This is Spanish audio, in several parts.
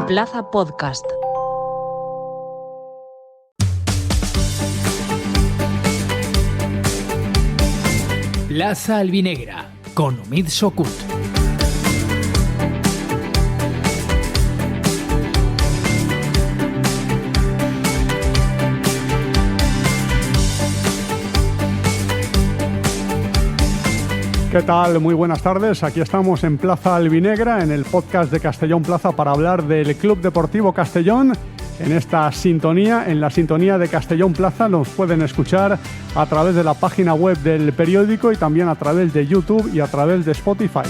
Plaza Podcast. Plaza Albinegra, con Omid Sokut. ¿Qué tal? Muy buenas tardes. Aquí estamos en Plaza Albinegra, en el podcast de Castellón Plaza, para hablar del Club Deportivo Castellón. En esta sintonía, en la sintonía de Castellón Plaza, nos pueden escuchar a través de la página web del periódico y también a través de YouTube y a través de Spotify.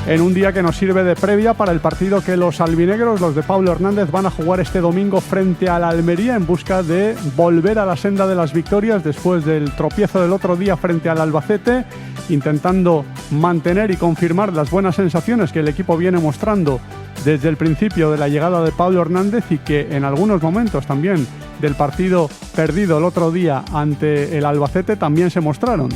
En un día que nos sirve de previa para el partido que los albinegros, los de Pablo Hernández, van a jugar este domingo frente a la Almería en busca de volver a la senda de las victorias después del tropiezo del otro día frente al Albacete, intentando mantener y confirmar las buenas sensaciones que el equipo viene mostrando desde el principio de la llegada de Pablo Hernández y que en algunos momentos también del partido perdido el otro día ante el Albacete también se mostraron.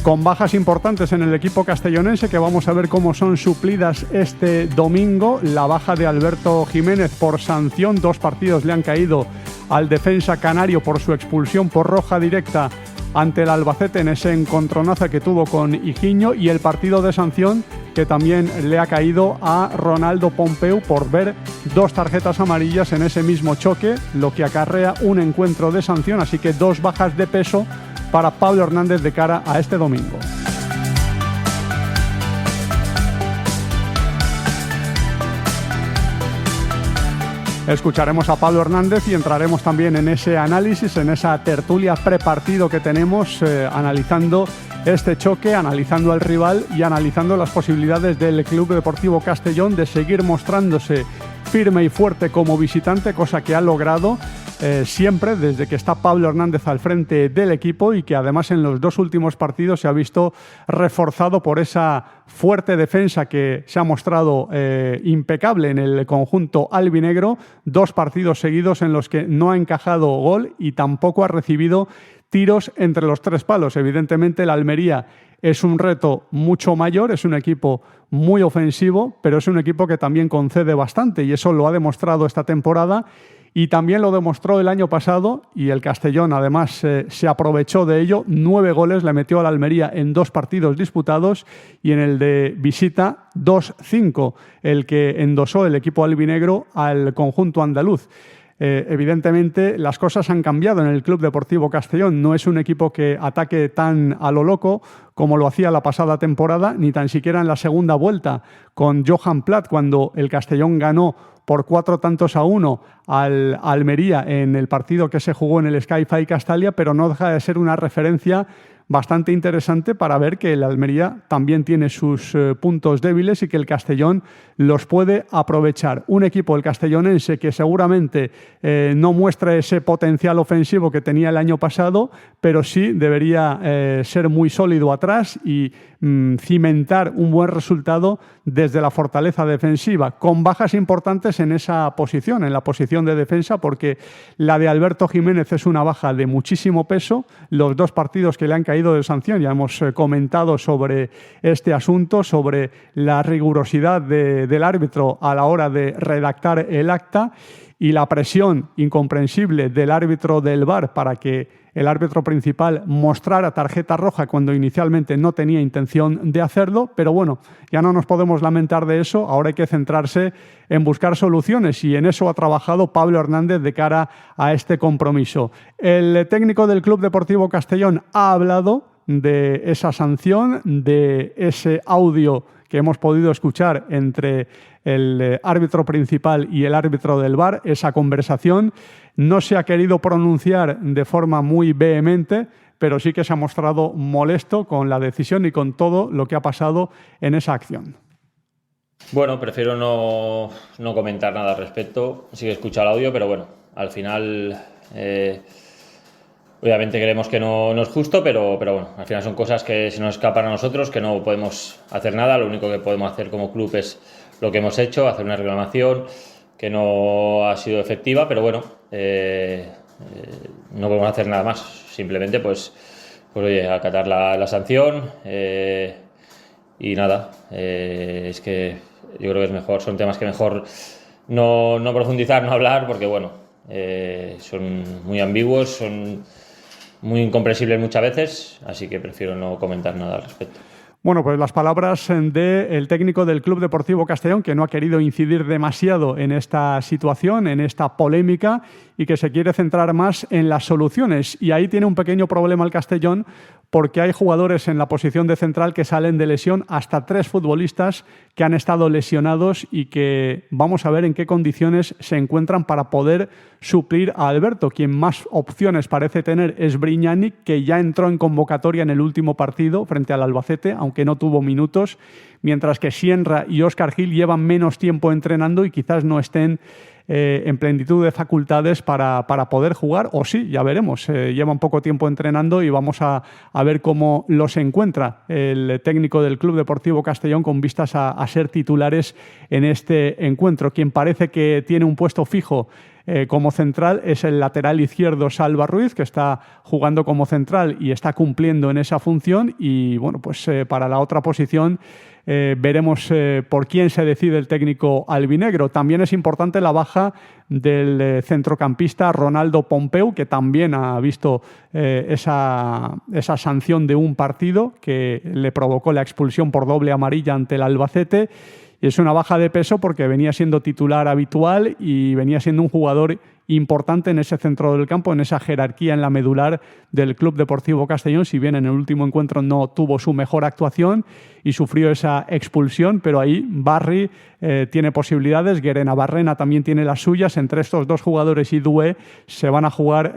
Con bajas importantes en el equipo castellonense que vamos a ver cómo son suplidas este domingo. La baja de Alberto Jiménez por sanción, 2 partidos le han caído al defensa canario por su expulsión por roja directa ante el Albacete en ese encontronazo que tuvo con Higiño, y el partido de sanción que también le ha caído a Ronaldo Pompeu por ver 2 tarjetas amarillas en ese mismo choque, lo que acarrea un encuentro de sanción, así que 2 bajas de peso para Pablo Hernández de cara a este domingo. Escucharemos a Pablo Hernández y entraremos también en ese análisis, en esa tertulia prepartido que tenemos, analizando este choque, analizando al rival y analizando las posibilidades del Club Deportivo Castellón de seguir mostrándose firme y fuerte como visitante, cosa que ha logrado siempre desde que está Pablo Hernández al frente del equipo, y que además en los 2 últimos partidos se ha visto reforzado por esa fuerte defensa que se ha mostrado impecable en el conjunto albinegro. 2 partidos seguidos en los que no ha encajado gol y tampoco ha recibido tiros entre los 3 palos. Evidentemente la Almería es un reto mucho mayor, es un equipo muy ofensivo, pero es un equipo que también concede bastante, y eso lo ha demostrado esta temporada. Y también lo demostró el año pasado, y el Castellón además se aprovechó de ello. 9 goles le metió a la Almería en 2 partidos disputados, y en el de visita 2-5, el que endosó el equipo albinegro al conjunto andaluz. Evidentemente las cosas han cambiado en el Club Deportivo Castellón. No es un equipo que ataque tan a lo loco como lo hacía la pasada temporada, ni tan siquiera en la segunda vuelta con Johan Plat, cuando el Castellón ganó por 4-1 al Almería en el partido que se jugó en el Sky-Fi Castalia, pero no deja de ser una referencia bastante interesante para ver que el Almería también tiene sus puntos débiles y que el Castellón los puede aprovechar. Un equipo, el castellonense, que seguramente no muestra ese potencial ofensivo que tenía el año pasado, pero sí debería ser muy sólido atrás y cimentar un buen resultado desde la fortaleza defensiva, con bajas importantes en esa posición, en la posición de defensa, porque la de Alberto Jiménez es una baja de muchísimo peso. Los 2 partidos que le han caído de sanción, ya hemos comentado sobre este asunto, sobre la rigurosidad del árbitro a la hora de redactar el acta y la presión incomprensible del árbitro del VAR para que el árbitro principal mostrara tarjeta roja cuando inicialmente no tenía intención de hacerlo. Pero bueno, ya no nos podemos lamentar de eso. Ahora hay que centrarse en buscar soluciones, y en eso ha trabajado Pablo Hernández de cara a este compromiso. El técnico del Club Deportivo Castellón ha hablado de esa sanción, de ese audio que hemos podido escuchar entre el árbitro principal y el árbitro del VAR, esa conversación. No se ha querido pronunciar de forma muy vehemente, pero sí que se ha mostrado molesto con la decisión y con todo lo que ha pasado en esa acción. Bueno, prefiero no comentar nada al respecto. Sí que he escuchado el audio, pero bueno, al final obviamente creemos que no es justo, pero bueno, al final son cosas que se nos escapan a nosotros, que no podemos hacer nada. Lo único que podemos hacer como club es lo que hemos hecho, hacer una reclamación que no ha sido efectiva, pero bueno, no podemos hacer nada más, simplemente pues oye, acatar la sanción y nada, es que yo creo que es mejor, son temas que mejor no profundizar, no hablar, porque bueno, son muy ambiguos, son muy incomprensibles muchas veces, así que prefiero no comentar nada al respecto. Bueno, pues las palabras del técnico del Club Deportivo Castellón, que no ha querido incidir demasiado en esta situación, en esta polémica, y que se quiere centrar más en las soluciones. Y ahí tiene un pequeño problema el Castellón, porque hay jugadores en la posición de central que salen de lesión, hasta 3 futbolistas que han estado lesionados y que vamos a ver en qué condiciones se encuentran para poder suplir a Alberto. Quien más opciones parece tener es Briñani, que ya entró en convocatoria en el último partido frente al Albacete, aunque no tuvo minutos, mientras que Sienra y Óscar Gil llevan menos tiempo entrenando y quizás no estén en plenitud de facultades para poder jugar, o sí, ya veremos. Llevan poco tiempo entrenando y vamos a ver cómo los encuentra el técnico del Club Deportivo Castellón con vistas a ser titulares en este encuentro. Quien parece que tiene un puesto fijo como central es el lateral izquierdo Salva Ruiz, que está jugando como central y está cumpliendo en esa función. Y bueno, pues para la otra posición veremos por quién se decide el técnico albinegro. También es importante la baja del centrocampista Ronaldo Pompeu, que también ha visto esa sanción de un partido que le provocó la expulsión por doble amarilla ante el Albacete. Y es una baja de peso porque venía siendo titular habitual y venía siendo un jugador importante en ese centro del campo, en esa jerarquía en la medular del Club Deportivo Castellón, si bien en el último encuentro no tuvo su mejor actuación y sufrió esa expulsión, pero ahí Barry tiene posibilidades, Guerena Barrena también tiene las suyas. Entre estos 2 jugadores y Doué se van a jugar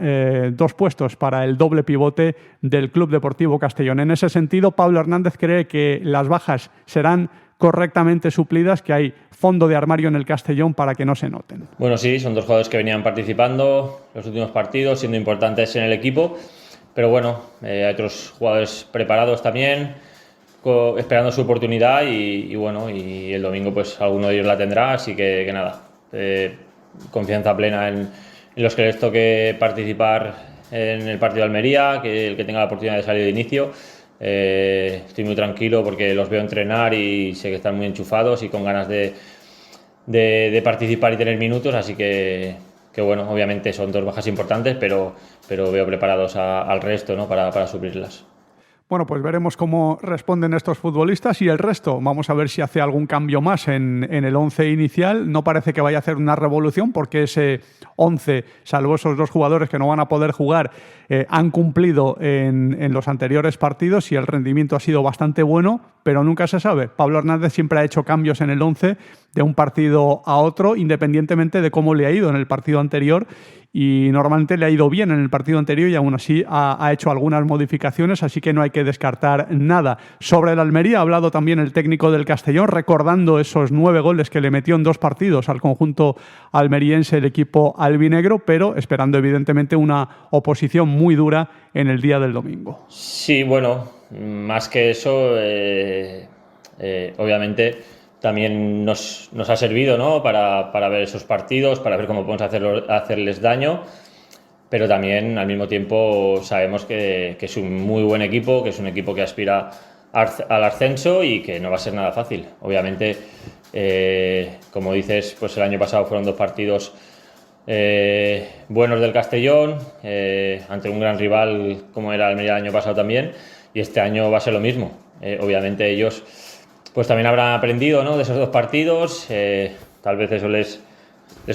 2 puestos para el doble pivote del Club Deportivo Castellón. En ese sentido, Pablo Hernández cree que las bajas serán correctamente suplidas, que hay fondo de armario en el Castellón para que no se noten. Bueno, sí, son 2 jugadores que venían participando los últimos partidos, siendo importantes en el equipo, pero bueno, hay otros jugadores preparados también, esperando su oportunidad y bueno, y el domingo pues alguno de ellos la tendrá, así que nada, confianza plena en los que les toque participar en el partido de Almería, que el que tenga la oportunidad de salir de inicio. Estoy muy tranquilo porque los veo entrenar y sé que están muy enchufados y con ganas de participar y tener minutos, así que bueno, obviamente son 2 bajas importantes, pero veo preparados al resto, ¿no? para suplirlas. Bueno, pues veremos cómo responden estos futbolistas y el resto. Vamos a ver si hace algún cambio más en el 11 inicial. No parece que vaya a hacer una revolución porque ese 11, salvo esos 2 jugadores que no van a poder jugar, han cumplido en los anteriores partidos y el rendimiento ha sido bastante bueno, pero nunca se sabe. Pablo Hernández siempre ha hecho cambios en el 11 de un partido a otro, independientemente de cómo le ha ido en el partido anterior. Y normalmente le ha ido bien en el partido anterior y aún así ha hecho algunas modificaciones, así que no hay que descartar nada. Sobre el Almería ha hablado también el técnico del Castellón, recordando esos 9 goles que le metió en 2 partidos al conjunto almeriense el equipo albinegro, pero esperando evidentemente una oposición muy dura en el día del domingo. Sí, bueno, más que eso, obviamente también nos ha servido, ¿no? para ver esos partidos, para ver cómo podemos hacerles daño, pero también al mismo tiempo sabemos que es un muy buen equipo, que es un equipo que aspira al ascenso y que no va a ser nada fácil. Obviamente, como dices, pues el año pasado fueron 2 partidos buenos del Castellón, ante un gran rival como era Almería el año pasado también, y este año va a ser lo mismo. Obviamente ellos pues también habrán aprendido, ¿no? de esos 2 partidos, tal vez eso les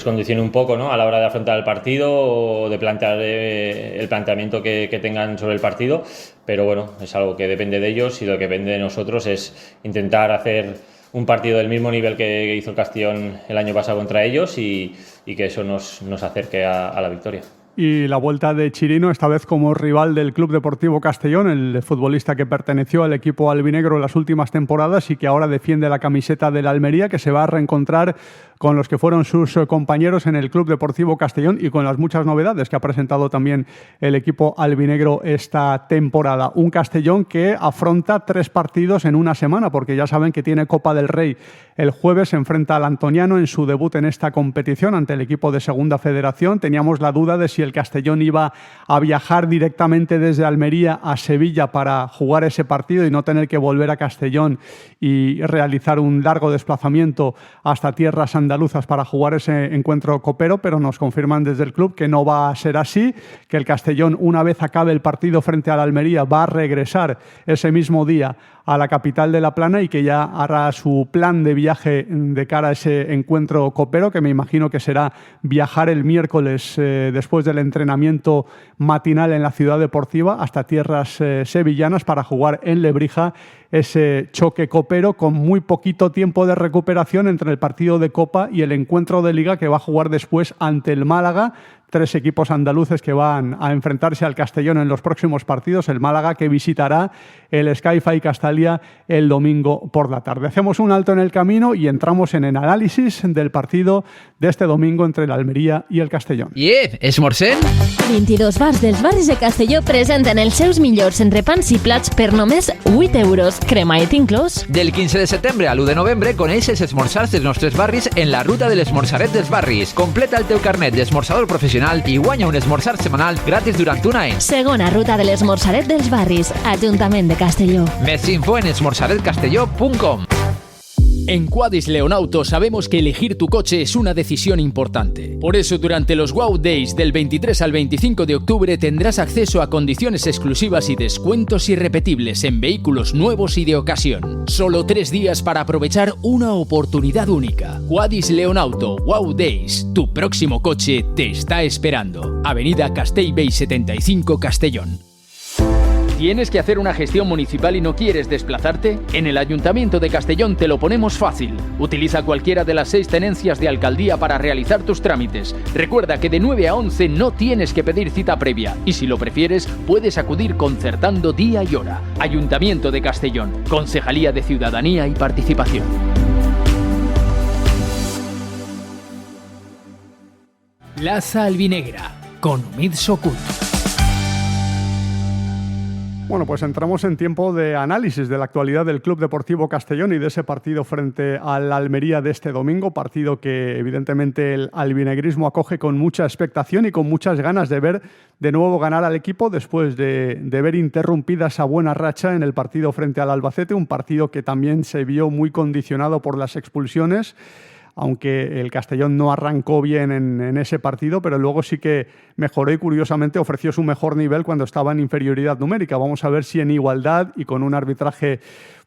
condicione un poco, ¿no? a la hora de afrontar el partido o de plantear el planteamiento que tengan sobre el partido, pero bueno, es algo que depende de ellos y lo que depende de nosotros es intentar hacer un partido del mismo nivel que hizo el Castellón el año pasado contra ellos y que eso nos acerque a la victoria. Y la vuelta de Chirino, esta vez como rival del Club Deportivo Castellón, el futbolista que perteneció al equipo albinegro en las últimas temporadas y que ahora defiende la camiseta del Almería, que se va a reencontrar con los que fueron sus compañeros en el Club Deportivo Castellón y con las muchas novedades que ha presentado también el equipo albinegro esta temporada. Un Castellón que afronta 3 partidos en una semana, porque ya saben que tiene Copa del Rey el jueves se enfrenta al Antoniano en su debut en esta competición ante el equipo de Segunda Federación. Teníamos la duda de si el Castellón iba a viajar directamente desde Almería a Sevilla para jugar ese partido y no tener que volver a Castellón y realizar un largo desplazamiento hasta tierras andaluzas para jugar ese encuentro copero, pero nos confirman desde el club que no va a ser así, que el Castellón, una vez acabe el partido frente al Almería, va a regresar ese mismo día a la capital de La Plana y que ya hará su plan de viaje de cara a ese encuentro copero, que me imagino que será viajar el miércoles después del entrenamiento matinal en la ciudad deportiva hasta tierras sevillanas para jugar en Lebrija ese choque copero con muy poquito tiempo de recuperación entre el partido de Copa y el encuentro de Liga que va a jugar después ante el Málaga. 3 equipos andaluces que van a enfrentarse al Castellón en los próximos partidos. El Málaga que visitará el Sky-Fi Castalia el domingo por la tarde. Hacemos un alto en el camino y entramos en el análisis del partido de este domingo entre el Almería i el Castellón. Esmorzem? 22 bars dels barris de Castelló presenten els seus millors entrepans i plats per només 8 euros. Cremall inclòs. Del 15 de setembre a l'1 de novembre coneix els esmorzars dels nostres barris en la ruta de l'esmorzaret dels barris. Completa el teu carnet d'esmorzador professional i guanya un esmorzar setmanal gratis durant un any. Segona ruta de l'esmorzaret dels barris, Ajuntament de Castelló. Més info en esmorzaretcastelló.com. En Quadis Leonauto sabemos que elegir tu coche es una decisión importante. Por eso, durante los Wow Days del 23 al 25 de octubre tendrás acceso a condiciones exclusivas y descuentos irrepetibles en vehículos nuevos y de ocasión. Solo 3 días para aprovechar una oportunidad única. Quadis Leonauto Wow Days. Tu próximo coche te está esperando. Avenida Castellbell 75, Castellón. ¿Tienes que hacer una gestión municipal y no quieres desplazarte? En el Ayuntamiento de Castellón te lo ponemos fácil. Utiliza cualquiera de las 6 tenencias de alcaldía para realizar tus trámites. Recuerda que de 9 a 11 no tienes que pedir cita previa y si lo prefieres puedes acudir concertando día y hora. Ayuntamiento de Castellón, Concejalía de Ciudadanía y Participación. Plaza Albinegra, con Omid Sokut. Bueno, pues entramos en tiempo de análisis de la actualidad del Club Deportivo Castellón y de ese partido frente al Almería de este domingo, partido que evidentemente el albinegrismo acoge con mucha expectación y con muchas ganas de ver de nuevo ganar al equipo después de ver interrumpida esa buena racha en el partido frente al Albacete, un partido que también se vio muy condicionado por las expulsiones, aunque el Castellón no arrancó bien en ese partido, pero luego sí que mejoró y curiosamente ofreció su mejor nivel cuando estaba en inferioridad numérica. Vamos a ver si en igualdad y con un arbitraje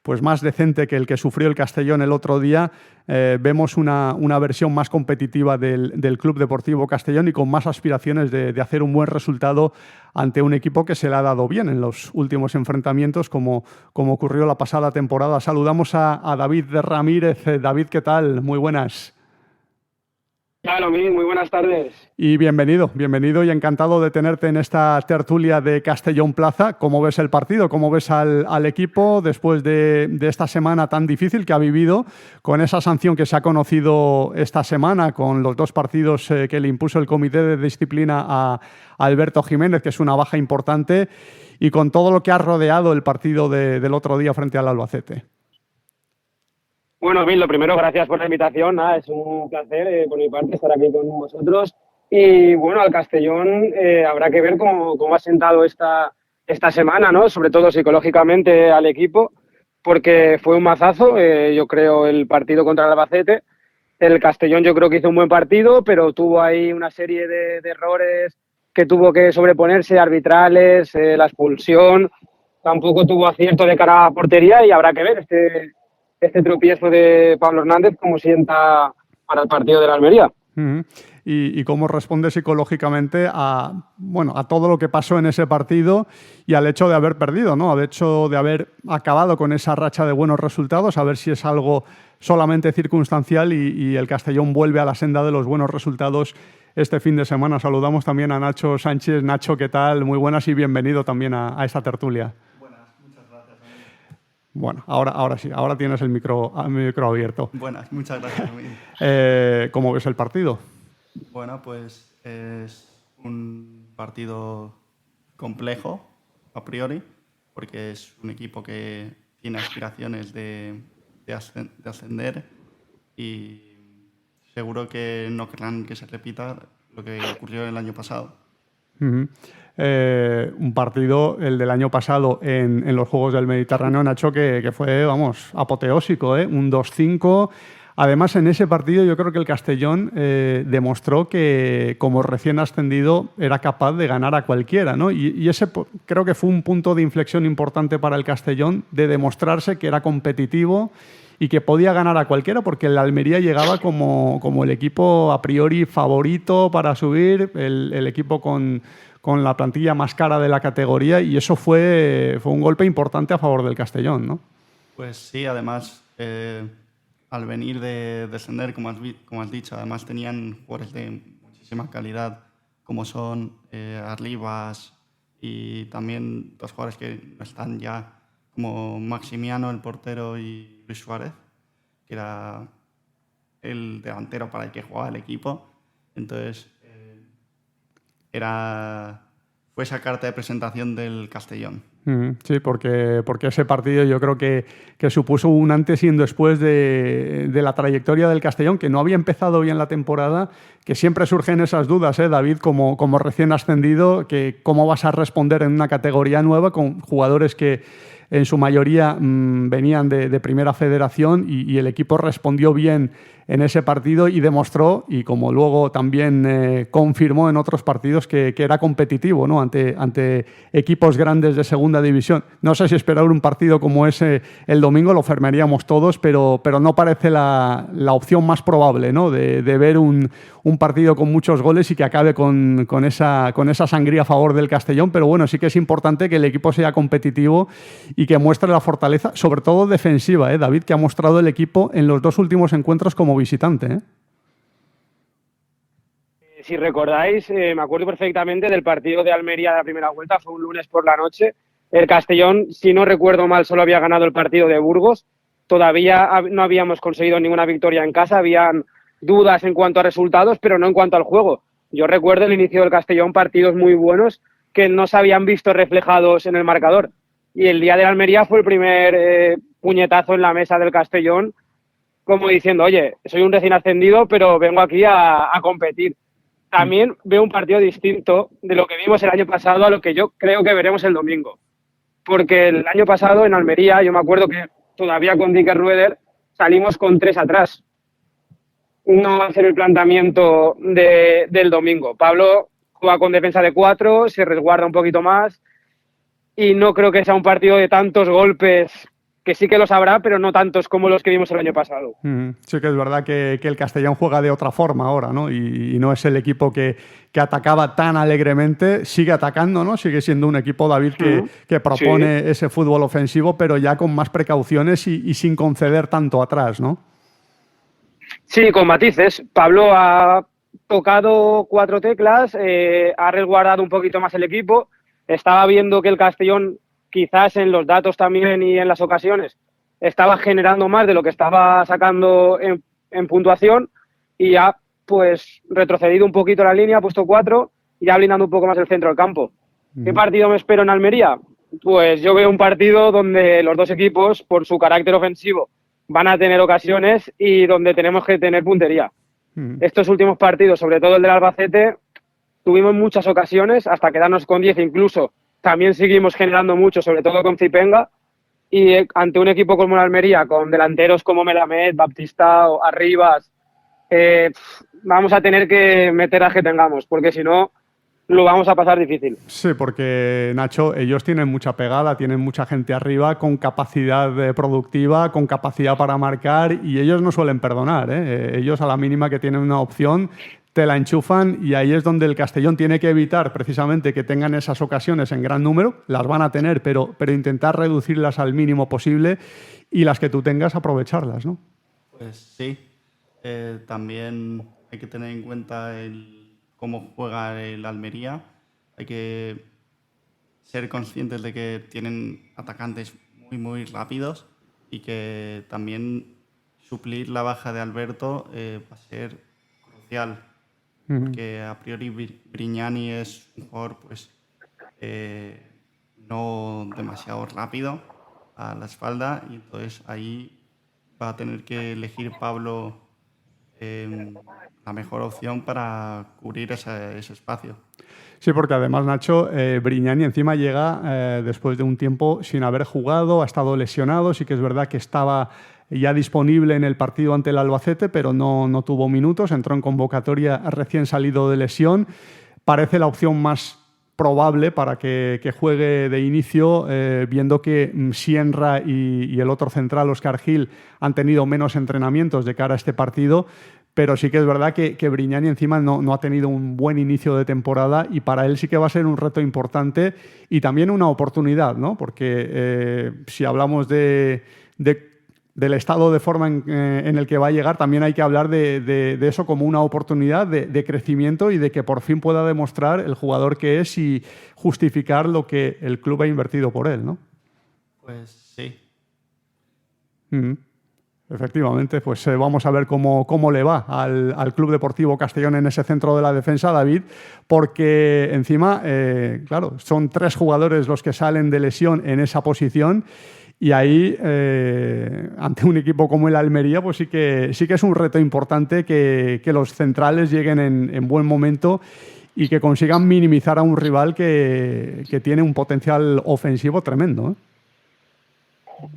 pues más decente que el que sufrió el Castellón el otro día, vemos una versión más competitiva del Club Deportivo Castellón y con más aspiraciones de hacer un buen resultado ante un equipo que se le ha dado bien en los últimos enfrentamientos, como ocurrió la pasada temporada. Saludamos a David Ramírez. David, ¿qué tal? Muy buenas. Claro, muy buenas tardes. Y bienvenido y encantado de tenerte en esta tertulia de Castellón Plaza. ¿Cómo ves el partido? ¿Cómo ves al equipo después de esta semana tan difícil que ha vivido, con esa sanción que se ha conocido esta semana, con los 2 partidos que le impuso el Comité de Disciplina a Alberto Jiménez, que es una baja importante, y con todo lo que ha rodeado el partido del otro día frente al Albacete? Bueno, Bill, lo primero, gracias por la invitación. Es un placer por mi parte estar aquí con vosotros. Y bueno, al Castellón habrá que ver cómo ha sentado esta semana, ¿no? Sobre todo psicológicamente al equipo, porque fue un mazazo, yo creo, el partido contra el Albacete. El Castellón yo creo que hizo un buen partido, pero tuvo ahí una serie de errores que tuvo que sobreponerse, arbitrales, la expulsión. Tampoco tuvo acierto de cara a portería y habrá que ver este tropiezo de Pablo Hernández cómo sienta para el partido de la Almería. Uh-huh. ¿Y cómo responde psicológicamente a todo lo que pasó en ese partido y al hecho de haber perdido, ¿no? Al hecho de haber acabado con esa racha de buenos resultados, a ver si es algo solamente circunstancial y el Castellón vuelve a la senda de los buenos resultados este fin de semana. Saludamos también a Nacho Sánchez. Nacho, ¿qué tal? Muy buenas y bienvenido también a esta tertulia. Bueno, ahora sí, ahora tienes el micro abierto. Buenas, muchas gracias. ¿Cómo ves el partido? Bueno, pues es un partido complejo, a priori, porque es un equipo que tiene aspiraciones de ascender y seguro que no querrán que se repita lo que ocurrió el año pasado. Uh-huh. Un partido, el del año pasado en los Juegos del Mediterráneo, Nacho, que fue, vamos, apoteósico, un 2-5. Además, en ese partido yo creo que el Castellón demostró que como recién ascendido era capaz de ganar a cualquiera, ¿no? Y ese creo que fue un punto de inflexión importante para el Castellón, de demostrarse que era competitivo y que podía ganar a cualquiera, porque el Almería llegaba como el equipo a priori favorito para subir, el equipo con la plantilla más cara de la categoría, y eso fue un golpe importante a favor del Castellón, ¿no? Pues sí, además, al venir de descender, como has dicho, además tenían jugadores de muchísima calidad, como son Arribas y también dos jugadores que no están ya, como Maximiano, el portero, y Luis Suárez, que era el delantero para el que jugaba el equipo. Entonces, fue esa carta de presentación del Castellón. Sí, porque ese partido yo creo que supuso un antes y un después de la trayectoria del Castellón, que no había empezado bien la temporada, que siempre surgen esas dudas, David, como recién ascendido, que cómo vas a responder en una categoría nueva con jugadores que en su mayoría venían de primera federación, y el equipo respondió bien en ese partido y demostró, y como luego también confirmó en otros partidos, que era competitivo, ¿no? ante equipos grandes de segunda división. No sé si esperar un partido como ese el domingo, lo firmaríamos todos, pero no parece la opción más probable, ¿no? de ver un partido con muchos goles y que acabe con esa sangría a favor del Castellón. Pero bueno, sí que es importante que el equipo sea competitivo y que muestre la fortaleza, sobre todo defensiva, David, que ha mostrado el equipo en los dos últimos encuentros como visitante. Si recordáis, me acuerdo perfectamente del partido de Almería de la primera vuelta, fue un lunes por la noche. El Castellón, si no recuerdo mal, solo había ganado el partido de Burgos. Todavía no habíamos conseguido ninguna victoria en casa, habían dudas en cuanto a resultados, pero no en cuanto al juego. Yo recuerdo el inicio del Castellón, partidos muy buenos que no se habían visto reflejados en el marcador. Y el día de la Almería fue el primer puñetazo en la mesa del Castellón, como diciendo, oye, soy un recién ascendido, pero vengo aquí a competir. También veo un partido distinto de lo que vimos el año pasado a lo que yo creo que veremos el domingo. Porque el año pasado en Almería, yo me acuerdo que todavía con Dicker Rueder salimos con 3 atrás. No va a ser el planteamiento del domingo. Pablo juega con defensa de 4, se resguarda un poquito más, y no creo que sea un partido de tantos golpes, que sí que los habrá, pero no tantos como los que vimos el año pasado. Sí que es verdad que el Castellón juega de otra forma ahora, ¿no? Y no es el equipo que atacaba tan alegremente, sigue atacando, ¿no? Sigue siendo un equipo, David, que propone ese fútbol ofensivo, pero ya con más precauciones y sin conceder tanto atrás, ¿no? Sí, con matices. Pablo ha tocado 4 teclas, ha resguardado un poquito más el equipo. Estaba viendo que el Castellón, quizás en los datos también y en las ocasiones, estaba generando más de lo que estaba sacando en puntuación, y ha pues retrocedido un poquito la línea, ha puesto 4 y ya blindando un poco más el centro del campo. ¿Qué partido me espero en Almería? Pues yo veo un partido donde los dos equipos, por su carácter ofensivo, van a tener ocasiones y donde tenemos que tener puntería. Estos últimos partidos, sobre todo el del Albacete, tuvimos muchas ocasiones hasta quedarnos con 10, incluso también seguimos generando mucho, sobre todo con Zipenga, y ante un equipo como el Almería, con delanteros como Melamed, Baptistao, Arribas, vamos a tener que meter a que tengamos, porque si no, lo vamos a pasar difícil. Sí, porque, Nacho, ellos tienen mucha pegada, tienen mucha gente arriba, con capacidad productiva, con capacidad para marcar, y ellos no suelen perdonar, Ellos, a la mínima que tienen una opción, te la enchufan, y ahí es donde el Castellón tiene que evitar precisamente que tengan esas ocasiones en gran número. Las van a tener, pero intentar reducirlas al mínimo posible, y las que tú tengas, aprovecharlas, ¿no? Pues sí. También hay que tener en cuenta cómo juega el Almería. Hay que ser conscientes de que tienen atacantes muy, muy rápidos, y que también suplir la baja de Alberto va a ser crucial. Porque a priori Brignani es un jugador pues, no demasiado rápido a la espalda, y entonces ahí va a tener que elegir Pablo la mejor opción para cubrir ese espacio. Sí, porque además, Nacho, Brignani encima llega después de un tiempo sin haber jugado, ha estado lesionado, sí que es verdad que estaba ya disponible en el partido ante el Albacete, pero no tuvo minutos, entró en convocatoria recién salido de lesión. Parece la opción más probable para que juegue de inicio, viendo que Sienra y el otro central, Óscar Gil, han tenido menos entrenamientos de cara a este partido, pero sí que es verdad que Brignani encima no ha tenido un buen inicio de temporada y para él sí que va a ser un reto importante y también una oportunidad, ¿no? Porque si hablamos del estado de forma en el que va a llegar, también hay que hablar de eso como una oportunidad de crecimiento y de que por fin pueda demostrar el jugador que es y justificar lo que el club ha invertido por él, ¿no? Pues sí. Efectivamente, pues vamos a ver cómo le va al Club Deportivo Castellón en ese centro de la defensa, David, porque encima, claro, son 3 jugadores los que salen de lesión en esa posición y ahí, ante un equipo como el Almería, pues sí que es un reto importante que los centrales lleguen en buen momento y que consigan minimizar a un rival que tiene un potencial ofensivo tremendo, ¿eh?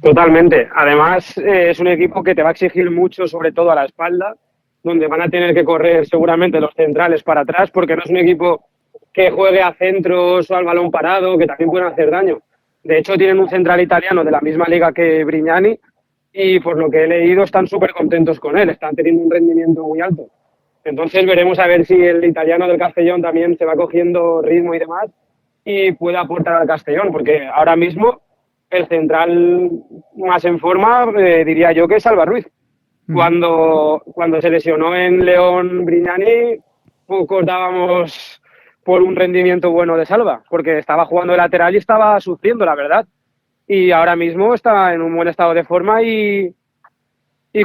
Totalmente. Además, es un equipo que te va a exigir mucho, sobre todo a la espalda, donde van a tener que correr seguramente los centrales para atrás, porque no es un equipo que juegue a centros o al balón parado, que también pueden hacer daño. De hecho, tienen un central italiano de la misma liga que Brignani y, por lo que he leído, están súper contentos con él. Están teniendo un rendimiento muy alto. Entonces, veremos a ver si el italiano del Castellón también se va cogiendo ritmo y demás y puede aportar al Castellón, porque ahora mismo el central más en forma, diría yo, que es Salva Ruiz. Cuando se lesionó en León Brignani, pocos dábamos por un rendimiento bueno de Salva, porque estaba jugando de lateral y estaba sufriendo, la verdad. Y ahora mismo está en un buen estado de forma y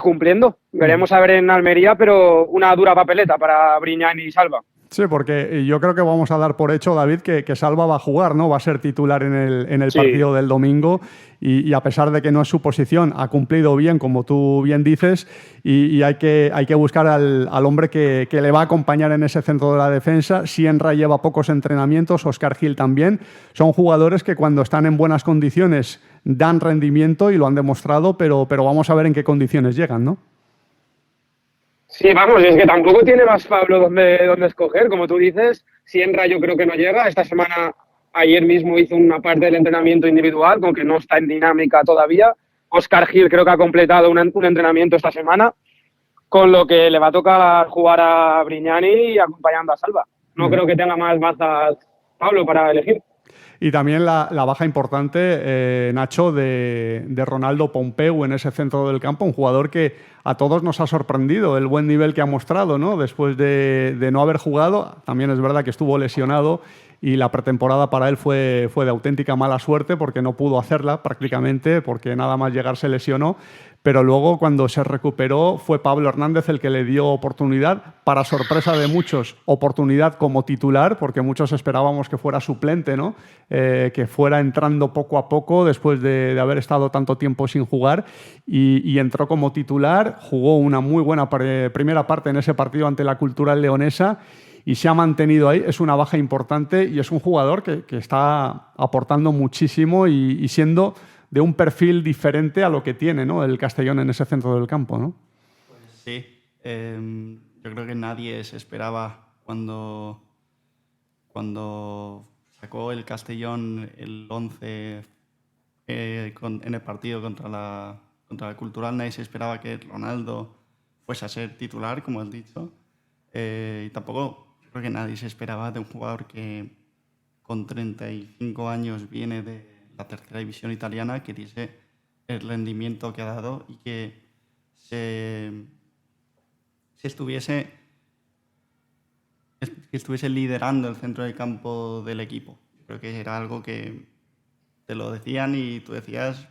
cumpliendo. Veremos a ver en Almería, pero una dura papeleta para Brignani y Salva. Sí, porque yo creo que vamos a dar por hecho, David, que Salva va a jugar, ¿no? Va a ser titular en el partido del domingo y a pesar de que no es su posición, ha cumplido bien, como tú bien dices, y hay que buscar al hombre que le va a acompañar en ese centro de la defensa. Sienra lleva pocos entrenamientos, Óscar Gil también. Son jugadores que cuando están en buenas condiciones dan rendimiento y lo han demostrado, pero vamos a ver en qué condiciones llegan, ¿no? Sí, vamos, es que tampoco tiene más Pablo donde escoger, como tú dices. Sienra yo creo que no llega. Esta semana, ayer mismo hizo una parte del entrenamiento individual, con que no está en dinámica todavía. Óscar Gil creo que ha completado un entrenamiento esta semana, con lo que le va a tocar jugar a Brignani y acompañando a Salva. No creo que tenga más bazas Pablo para elegir. Y también la baja importante, Nacho, de Ronaldo Pompeu en ese centro del campo, un jugador que a todos nos ha sorprendido el buen nivel que ha mostrado, ¿no? Después de no haber jugado. También es verdad que estuvo lesionado y la pretemporada para él fue de auténtica mala suerte porque no pudo hacerla prácticamente, porque nada más llegar se lesionó. Pero luego, cuando se recuperó, fue Pablo Hernández el que le dio oportunidad, para sorpresa de muchos, oportunidad como titular, porque muchos esperábamos que fuera suplente, ¿no? Que fuera entrando poco a poco después de haber estado tanto tiempo sin jugar y entró como titular, jugó una muy buena primera parte en ese partido ante la Cultural Leonesa y se ha mantenido ahí. Es una baja importante y es un jugador que está aportando muchísimo y siendo de un perfil diferente a lo que tiene, ¿no?, el Castellón en ese centro del campo, ¿no? Pues sí. Yo creo que nadie se esperaba cuando sacó el Castellón el 11 en el partido contra la Cultural. Nadie se esperaba que Ronaldo fuese a ser titular, como has dicho. Y tampoco creo que nadie se esperaba de un jugador que con 35 años viene de la tercera división italiana, que dice el rendimiento que ha dado y que estuviese liderando el centro del campo del equipo. Creo que era algo que te lo decían y tú decías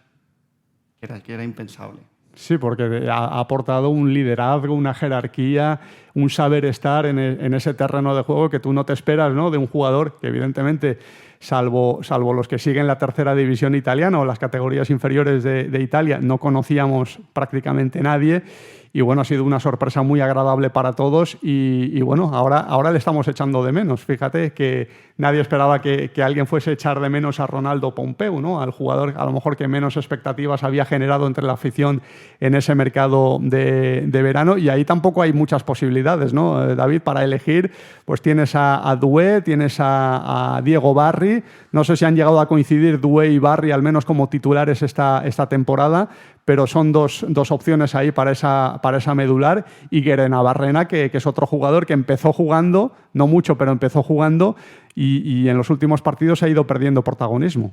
que era impensable. Sí, porque ha aportado un liderazgo, una jerarquía, un saber estar en ese terreno de juego que tú no te esperas, ¿no? De un jugador que evidentemente, salvo los que siguen la tercera división italiana o las categorías inferiores de Italia, no conocíamos prácticamente nadie. Y bueno, ha sido una sorpresa muy agradable para todos y bueno, ahora le estamos echando de menos. Fíjate que nadie esperaba que alguien fuese a echar de menos a Ronaldo Pompeu, ¿no? Al jugador a lo mejor que menos expectativas había generado entre la afición en ese mercado de verano, y ahí tampoco hay muchas posibilidades, ¿no? David, para elegir, pues tienes a Doué, tienes a Diego Barry. No sé si han llegado a coincidir Doué y Barry al menos como titulares esta temporada, pero son dos opciones ahí para esa medular. Y Guerena-Barrena, que es otro jugador que empezó jugando, no mucho, pero empezó jugando y en los últimos partidos ha ido perdiendo protagonismo.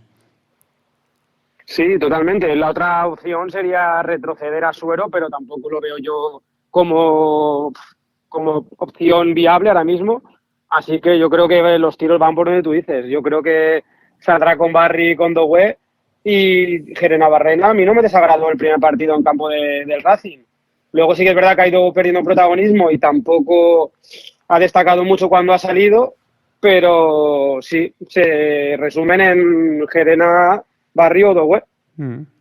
Sí, totalmente. La otra opción sería retroceder a Suero, pero tampoco lo veo yo como opción viable ahora mismo. Así que yo creo que los tiros van por donde tú dices. Yo creo que saldrá con Barry y con Doué. Y Guerena-Barrena, a mí no me desagradó el primer partido en campo del Racing. Luego sí que es verdad que ha ido perdiendo protagonismo y tampoco ha destacado mucho cuando ha salido, pero sí, se resumen en Gerena, Barry o Doué.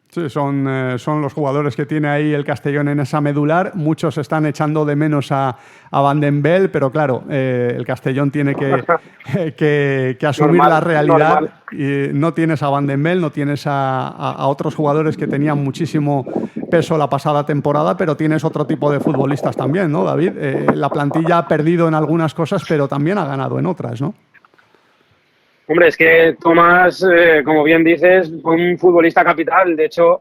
Sí, son los jugadores que tiene ahí el Castellón en esa medular. Muchos están echando de menos a Van den Bel, pero claro, el Castellón tiene que asumir la realidad. Y no tienes a Van den Bel, no tienes a otros jugadores que tenían muchísimo peso la pasada temporada, pero tienes otro tipo de futbolistas también, ¿no, David? La plantilla ha perdido en algunas cosas, pero también ha ganado en otras, ¿no? Hombre, es que Tomás, como bien dices, fue un futbolista capital. De hecho,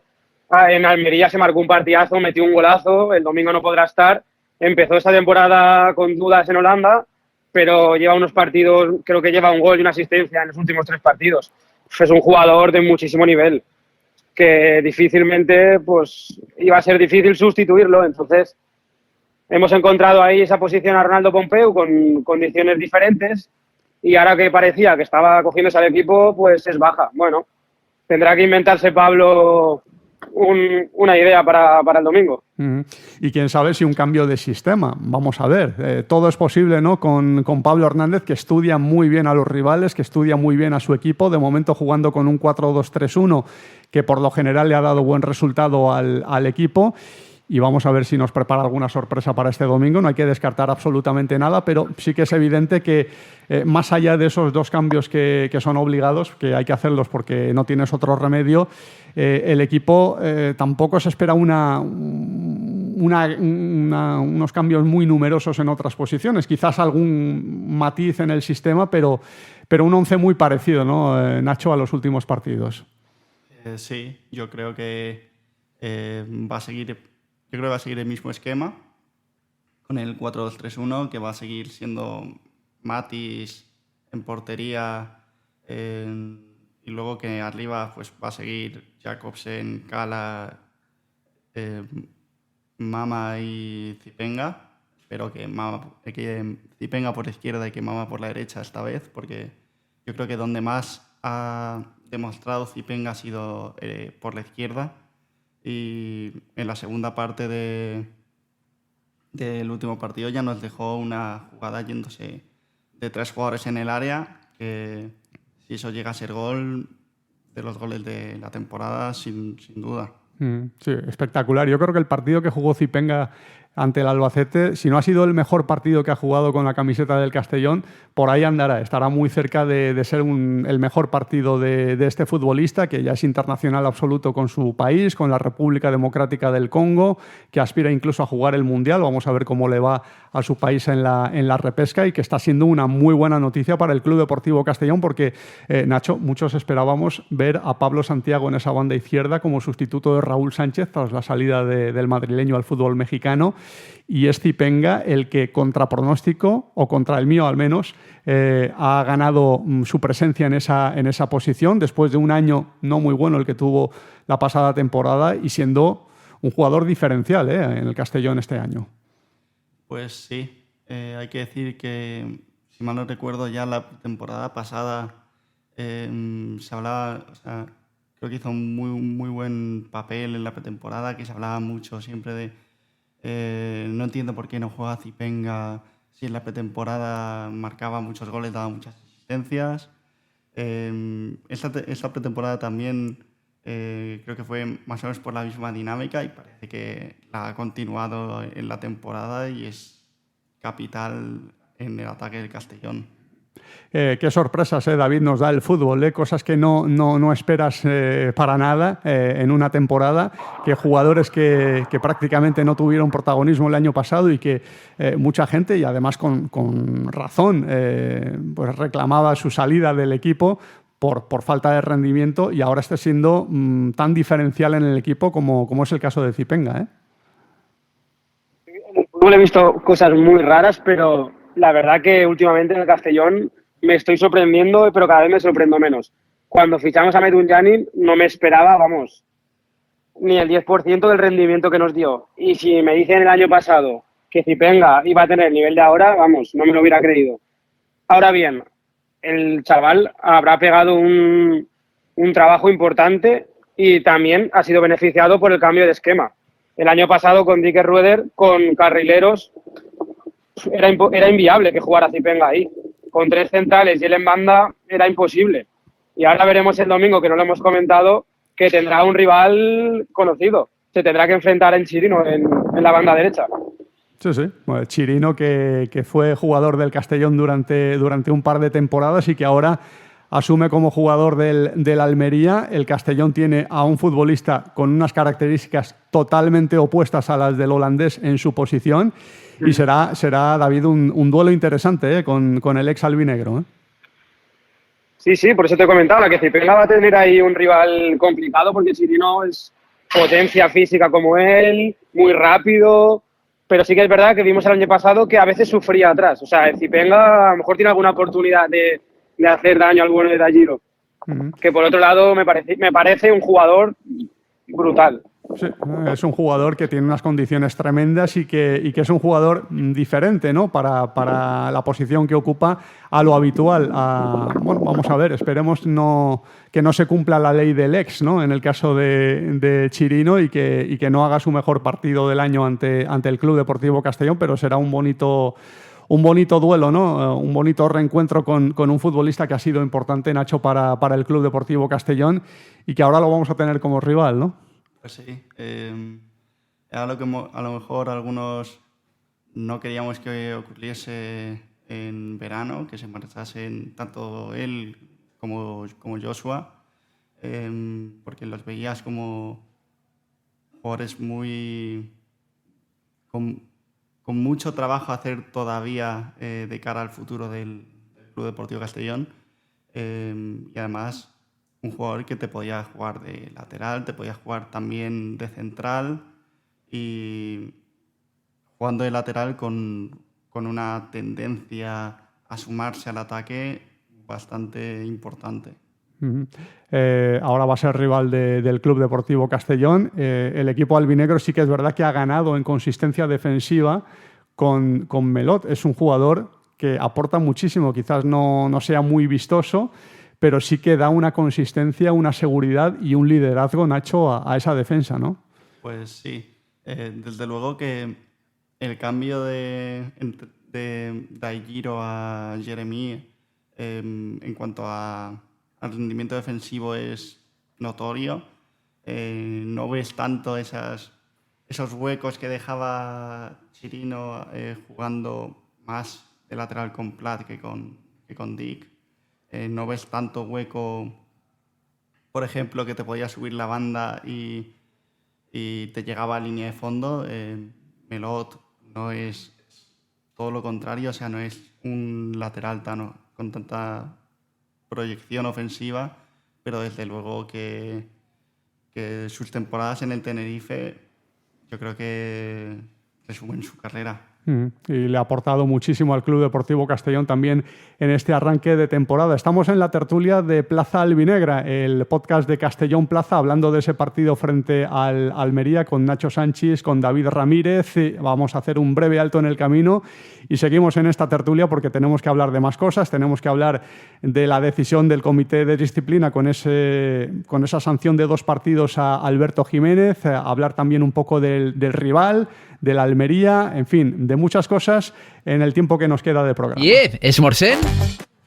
en Almería se marcó un partidazo, metió un golazo, el domingo no podrá estar. Empezó esta temporada con dudas en Holanda, pero lleva unos partidos, creo que lleva un gol y una asistencia en los últimos 3 partidos. Es un jugador de muchísimo nivel, que difícilmente, pues, iba a ser difícil sustituirlo. Entonces, hemos encontrado ahí esa posición a Ronaldo Pompeu con condiciones diferentes. Y ahora que parecía que estaba cogiéndose al equipo, pues es baja. Bueno, tendrá que inventarse Pablo una idea para el domingo. Y quién sabe si un cambio de sistema. Vamos a ver. Todo es posible, ¿no? Con Pablo Hernández, que estudia muy bien a los rivales, que estudia muy bien a su equipo. De momento jugando con un 4-2-3-1, que por lo general le ha dado buen resultado al equipo. Y vamos a ver si nos prepara alguna sorpresa para este domingo. No hay que descartar absolutamente nada, pero sí que es evidente que más allá de esos 2 cambios que son obligados, que hay que hacerlos porque no tienes otro remedio, el equipo tampoco se espera unos cambios muy numerosos en otras posiciones. Quizás algún matiz en el sistema, pero un once muy parecido, ¿no, Nacho, a los últimos partidos? Sí, yo creo que va a seguir... Yo creo que va a seguir el mismo esquema con el 4-2-3-1, que va a seguir siendo Matis en portería y luego que arriba pues va a seguir Jakobsen, Kala, Mama y Zipenga, pero que Zipenga por izquierda y que Mama por la derecha esta vez, porque yo creo que donde más ha demostrado Zipenga ha sido por la izquierda. Y en la segunda parte del último partido ya nos dejó una jugada yéndose de 3 jugadores en el área, que si eso llega a ser gol, de los goles de la temporada, sin duda. Sí, espectacular. Yo creo que el partido que jugó Zipenga ante el Albacete, si no ha sido el mejor partido que ha jugado con la camiseta del Castellón, por ahí andará. Estará muy cerca de ser el mejor partido de este futbolista, que ya es internacional absoluto con su país, con la República Democrática del Congo, que aspira incluso a jugar el Mundial. Vamos a ver cómo le va a su país en la repesca, y que está siendo una muy buena noticia para el Club Deportivo Castellón, porque, Nacho, muchos esperábamos ver a Pablo Santiago en esa banda izquierda como sustituto de Raúl Sánchez tras la salida del madrileño al fútbol mexicano. Y es Zipenga el que, contra pronóstico, o contra el mío al menos, ha ganado su presencia en esa posición después de un año no muy bueno el que tuvo la pasada temporada, y siendo un jugador diferencial en el Castellón este año. Pues sí, hay que decir que, si mal no recuerdo, ya la temporada pasada se hablaba, creo creo que hizo un muy buen papel en la pretemporada, que se hablaba mucho siempre de no entiendo por qué no juega Zipenga si en la pretemporada marcaba muchos goles, daba muchas asistencias. Esta pretemporada también creo que fue más o menos por la misma dinámica y parece que la ha continuado en la temporada y es capital en el ataque del Castellón. Qué sorpresas, David, nos da el fútbol, cosas que no esperas para nada en una temporada, que jugadores que prácticamente no tuvieron protagonismo el año pasado y que mucha gente, y además con razón, pues reclamaba su salida del equipo por falta de rendimiento, y ahora está siendo tan diferencial en el equipo como es el caso de Zipenga. En el fútbol he visto cosas muy raras, pero la verdad que últimamente en el Castellón me estoy sorprendiendo, pero cada vez me sorprendo menos. Cuando fichamos a Medunjanin no me esperaba, vamos, ni el 10% del rendimiento que nos dio. Y si me dicen el año pasado que Zipenga iba a tener el nivel de ahora, vamos, no me lo hubiera creído. Ahora bien, el chaval habrá pegado un trabajo importante y también ha sido beneficiado por el cambio de esquema. El año pasado con Dick Rueder, con carrileros, era inviable que jugara Zipenga ahí. Con 3 centrales y él en banda era imposible. Y ahora veremos el domingo, que no lo hemos comentado, que tendrá un rival conocido. Se tendrá que enfrentar en Chirino en la banda derecha. Sí. Bueno, Chirino, que fue jugador del Castellón durante un par de temporadas y que ahora asume como jugador del Almería. El Castellón tiene a un futbolista con unas características totalmente opuestas a las del holandés en su posición, y será David, un duelo interesante con el ex albinegro. Sí, por eso te he comentado, que Zipenga va a tener ahí un rival complicado, porque Chirino es potencia física como él, muy rápido, pero sí que es verdad que vimos el año pasado que a veces sufría atrás. O sea, Zipenga a lo mejor tiene alguna oportunidad de hacer daño al bueno de Dalliro. Que por otro lado me parece un jugador brutal. Sí, es un jugador que tiene unas condiciones tremendas y que es un jugador diferente, ¿no? Para la posición que ocupa a lo habitual. Bueno, vamos a ver, esperemos que no se cumpla la ley del ex, ¿no? En el caso de Chirino, y que no haga su mejor partido del año ante el Club Deportivo Castellón, pero será un bonito duelo, ¿no? Un bonito reencuentro con un futbolista que ha sido importante, Nacho, para el Club Deportivo Castellón, y que ahora lo vamos a tener como rival, ¿no? Pues sí. Era lo que a lo mejor algunos no queríamos que ocurriese en verano, que se marchasen tanto él como Joshua, porque los veías como jugadores con mucho trabajo a hacer todavía de cara al futuro del Club Deportivo Castellón, y además un jugador que te podía jugar de lateral, te podía jugar también de central, y jugando de lateral con una tendencia a sumarse al ataque bastante importante. Ahora va a ser rival del Club Deportivo Castellón. El equipo albinegro sí que es verdad que ha ganado en consistencia defensiva con Melot. Es un jugador que aporta muchísimo, quizás no sea muy vistoso, pero sí que da una consistencia, una seguridad y un liderazgo, Nacho, a esa defensa, ¿no? Pues sí. Desde luego que el cambio de Dalliro a Jeremy en cuanto al rendimiento defensivo es notorio. No ves tanto esos huecos que dejaba Chirino jugando más de lateral con Plat que con Dick. No ves tanto hueco, por ejemplo, que te podía subir la banda y te llegaba a línea de fondo. Melot no es todo lo contrario, o sea, no es un lateral con tanta proyección ofensiva, pero desde luego que sus temporadas en el Tenerife yo creo que resumen su carrera. Y le ha aportado muchísimo al Club Deportivo Castellón también en este arranque de temporada. Estamos en la tertulia de Plaza Albinegra, el podcast de Castellón Plaza, hablando de ese partido frente al Almería con Nacho Sánchez, con David Ramírez. Vamos a hacer un breve alto en el camino y seguimos en esta tertulia porque tenemos que hablar de más cosas. Tenemos que hablar de la decisión del Comité de Disciplina con esa sanción de 2 partidos a Alberto Jiménez, hablar también un poco del rival, de la Almería, en fin, de muchas cosas en el tiempo que nos queda de programa. Esmorzem?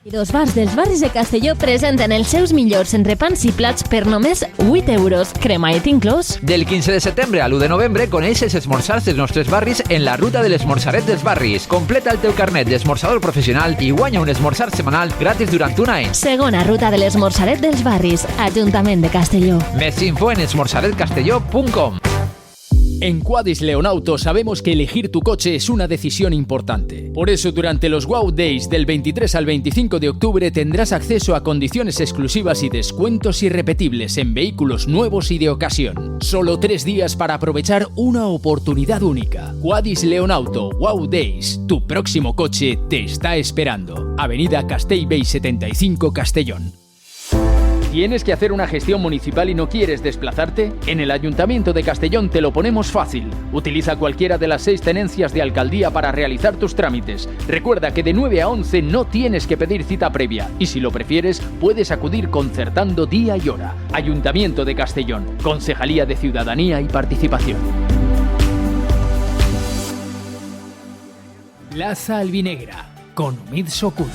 I dos bars dels barris de Castelló presenten els seus millors entrepans i plats per només 8 euros, cremallera inclòs. Del 15 de setembre a l'1 de novembre coneix els esmorzars dels nostres barris en la ruta de l'esmorzaret dels barris. Completa el teu carnet d'esmorzador professional i guanya un esmorzar setmanal gratis durant un any. Segona ruta de l'esmorzaret dels barris, Ajuntament de Castelló. Més info en esmorzaretcastelló.com. En Quadis Leonauto sabemos que elegir tu coche es una decisión importante. Por eso, durante los Wow Days del 23 al 25 de octubre tendrás acceso a condiciones exclusivas y descuentos irrepetibles en vehículos nuevos y de ocasión. Solo 3 días para aprovechar una oportunidad única. Quadis Leonauto Wow Days. Tu próximo coche te está esperando. Avenida Castellbell 75, Castellón. ¿Tienes que hacer una gestión municipal y no quieres desplazarte? En el Ayuntamiento de Castellón te lo ponemos fácil. Utiliza cualquiera de las 6 tenencias de alcaldía para realizar tus trámites. Recuerda que de 9 a 11 no tienes que pedir cita previa y si lo prefieres puedes acudir concertando día y hora. Ayuntamiento de Castellón, Concejalía de Ciudadanía y Participación. Plaza Albinegra, con Umid Sokut.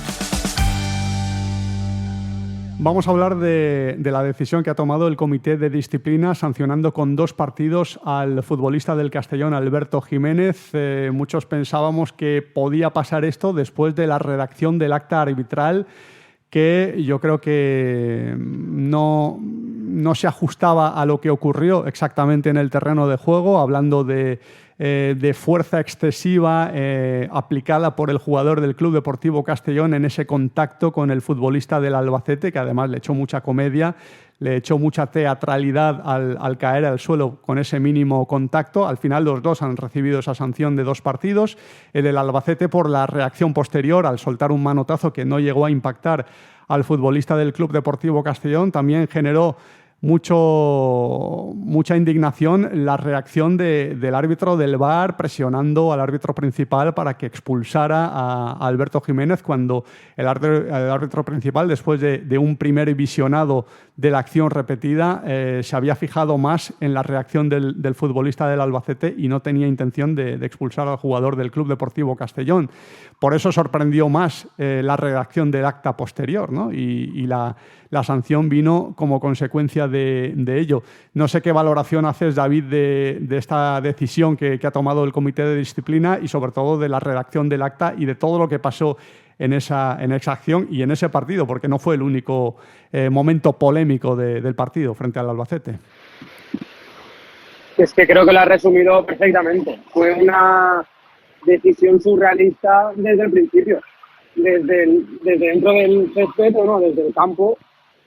Vamos a hablar de la decisión que ha tomado el Comité de Disciplina sancionando con 2 partidos al futbolista del Castellón, Alberto Jiménez. Muchos pensábamos que podía pasar esto después de la redacción del acta arbitral, que yo creo que no se ajustaba a lo que ocurrió exactamente en el terreno de juego, hablando de fuerza excesiva aplicada por el jugador del Club Deportivo Castellón en ese contacto con el futbolista del Albacete, que además le echó mucha comedia, le echó mucha teatralidad al caer al suelo con ese mínimo contacto. Al final los dos han recibido esa sanción de 2 partidos. El del Albacete por la reacción posterior al soltar un manotazo que no llegó a impactar al futbolista del Club Deportivo Castellón. También generó mucha indignación la reacción del árbitro del VAR presionando al árbitro principal para que expulsara a Alberto Jiménez, cuando el árbitro principal, después de un primer visionado de la acción repetida, se había fijado más en la reacción del futbolista del Albacete y no tenía intención de expulsar al jugador del Club Deportivo Castellón. Por eso sorprendió más la redacción del acta posterior, ¿no? Y la sanción vino como consecuencia de ello. No sé qué valoración haces, David, de esta decisión que ha tomado el Comité de Disciplina y sobre todo de la redacción del acta y de todo lo que pasó en esa acción y en ese partido, porque no fue el único momento polémico del partido frente al Albacete. Es que creo que lo has resumido perfectamente. Fue una decisión surrealista desde el principio. Desde dentro del césped, ¿no? Desde el campo,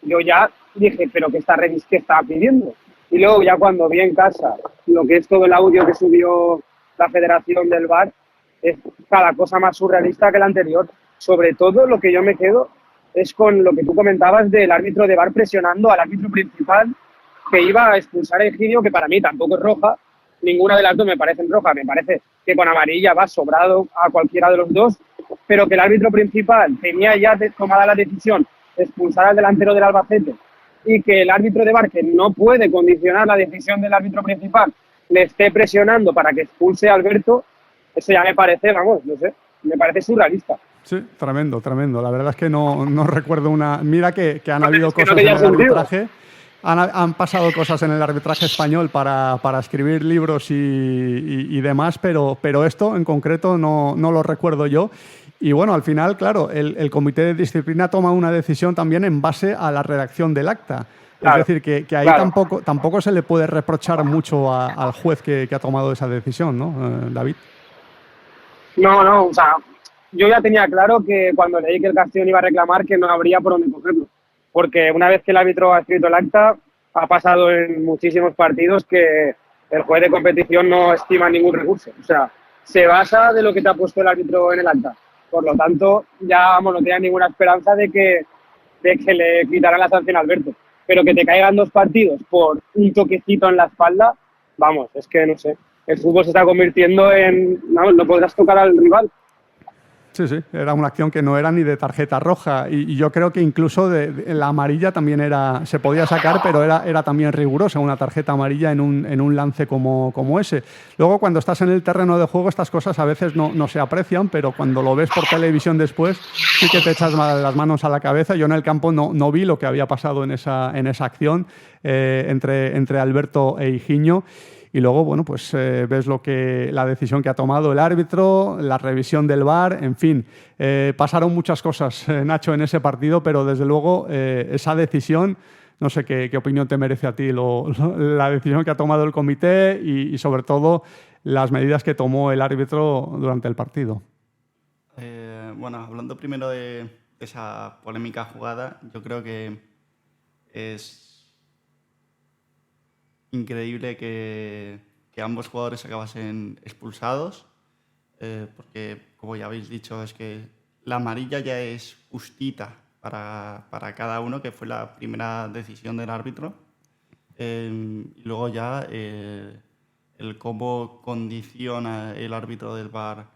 yo ya dije, ¿pero qué está pidiendo? Y luego ya cuando vi en casa lo que es todo el audio que subió la Federación del VAR, es cada cosa más surrealista que la anterior. Sobre todo lo que yo me quedo es con lo que tú comentabas del árbitro de VAR presionando al árbitro principal que iba a expulsar a Egidio, que para mí tampoco es roja. Ninguna de las dos me parecen rojas. Me parece que con amarilla va sobrado a cualquiera de los dos, pero que el árbitro principal tenía ya tomada la decisión de expulsar al delantero del Albacete y que el árbitro de VAR, que no puede condicionar la decisión del árbitro principal, le esté presionando para que expulse a Alberto, eso ya me parece, no sé, me parece surrealista. Sí, tremendo. La verdad es que no recuerdo una... Mira que han habido cosas en el arbitraje. Han pasado cosas en el arbitraje español para escribir libros y demás, pero esto en concreto no lo recuerdo yo. Y bueno, al final, claro, el Comité de Disciplina toma una decisión también en base a la redacción del acta. Claro, es decir, que ahí tampoco se le puede reprochar mucho al juez que ha tomado esa decisión, ¿no, David? No, o sea, yo ya tenía claro que cuando leí que el Castellón iba a reclamar que no habría por dónde cogerlo. Porque una vez que el árbitro ha escrito el acta, ha pasado en muchísimos partidos que el juez de competición no estima ningún recurso. O sea, se basa de lo que te ha puesto el árbitro en el acta. Por lo tanto, ya no tenía ninguna esperanza de que le quitaran la sanción a Alberto. Pero que te caigan 2 partidos por un toquecito en la espalda, vamos, es que no sé. El fútbol se está convirtiendo en... no podrás tocar al rival. Sí, era una acción que no era ni de tarjeta roja y yo creo que incluso de la amarilla también se podía sacar, pero era también rigurosa una tarjeta amarilla en un lance como ese. Luego, cuando estás en el terreno de juego, estas cosas a veces no se aprecian, pero cuando lo ves por televisión después, sí que te echas las manos a la cabeza. Yo en el campo no vi lo que había pasado en esa acción entre Alberto e Higinio. Y luego, bueno, pues ves la decisión que ha tomado el árbitro, la revisión del VAR, en fin. Pasaron muchas cosas, Nacho, en ese partido, pero desde luego esa decisión, no sé qué opinión te merece a ti, la decisión que ha tomado el comité y sobre todo las medidas que tomó el árbitro durante el partido. Bueno, hablando primero de esa polémica jugada, yo creo que es increíble que ambos jugadores acabasen expulsados, porque, como ya habéis dicho, es que la amarilla ya es justita para cada uno, que fue la primera decisión del árbitro. Y luego ya el cómo condiciona el árbitro del VAR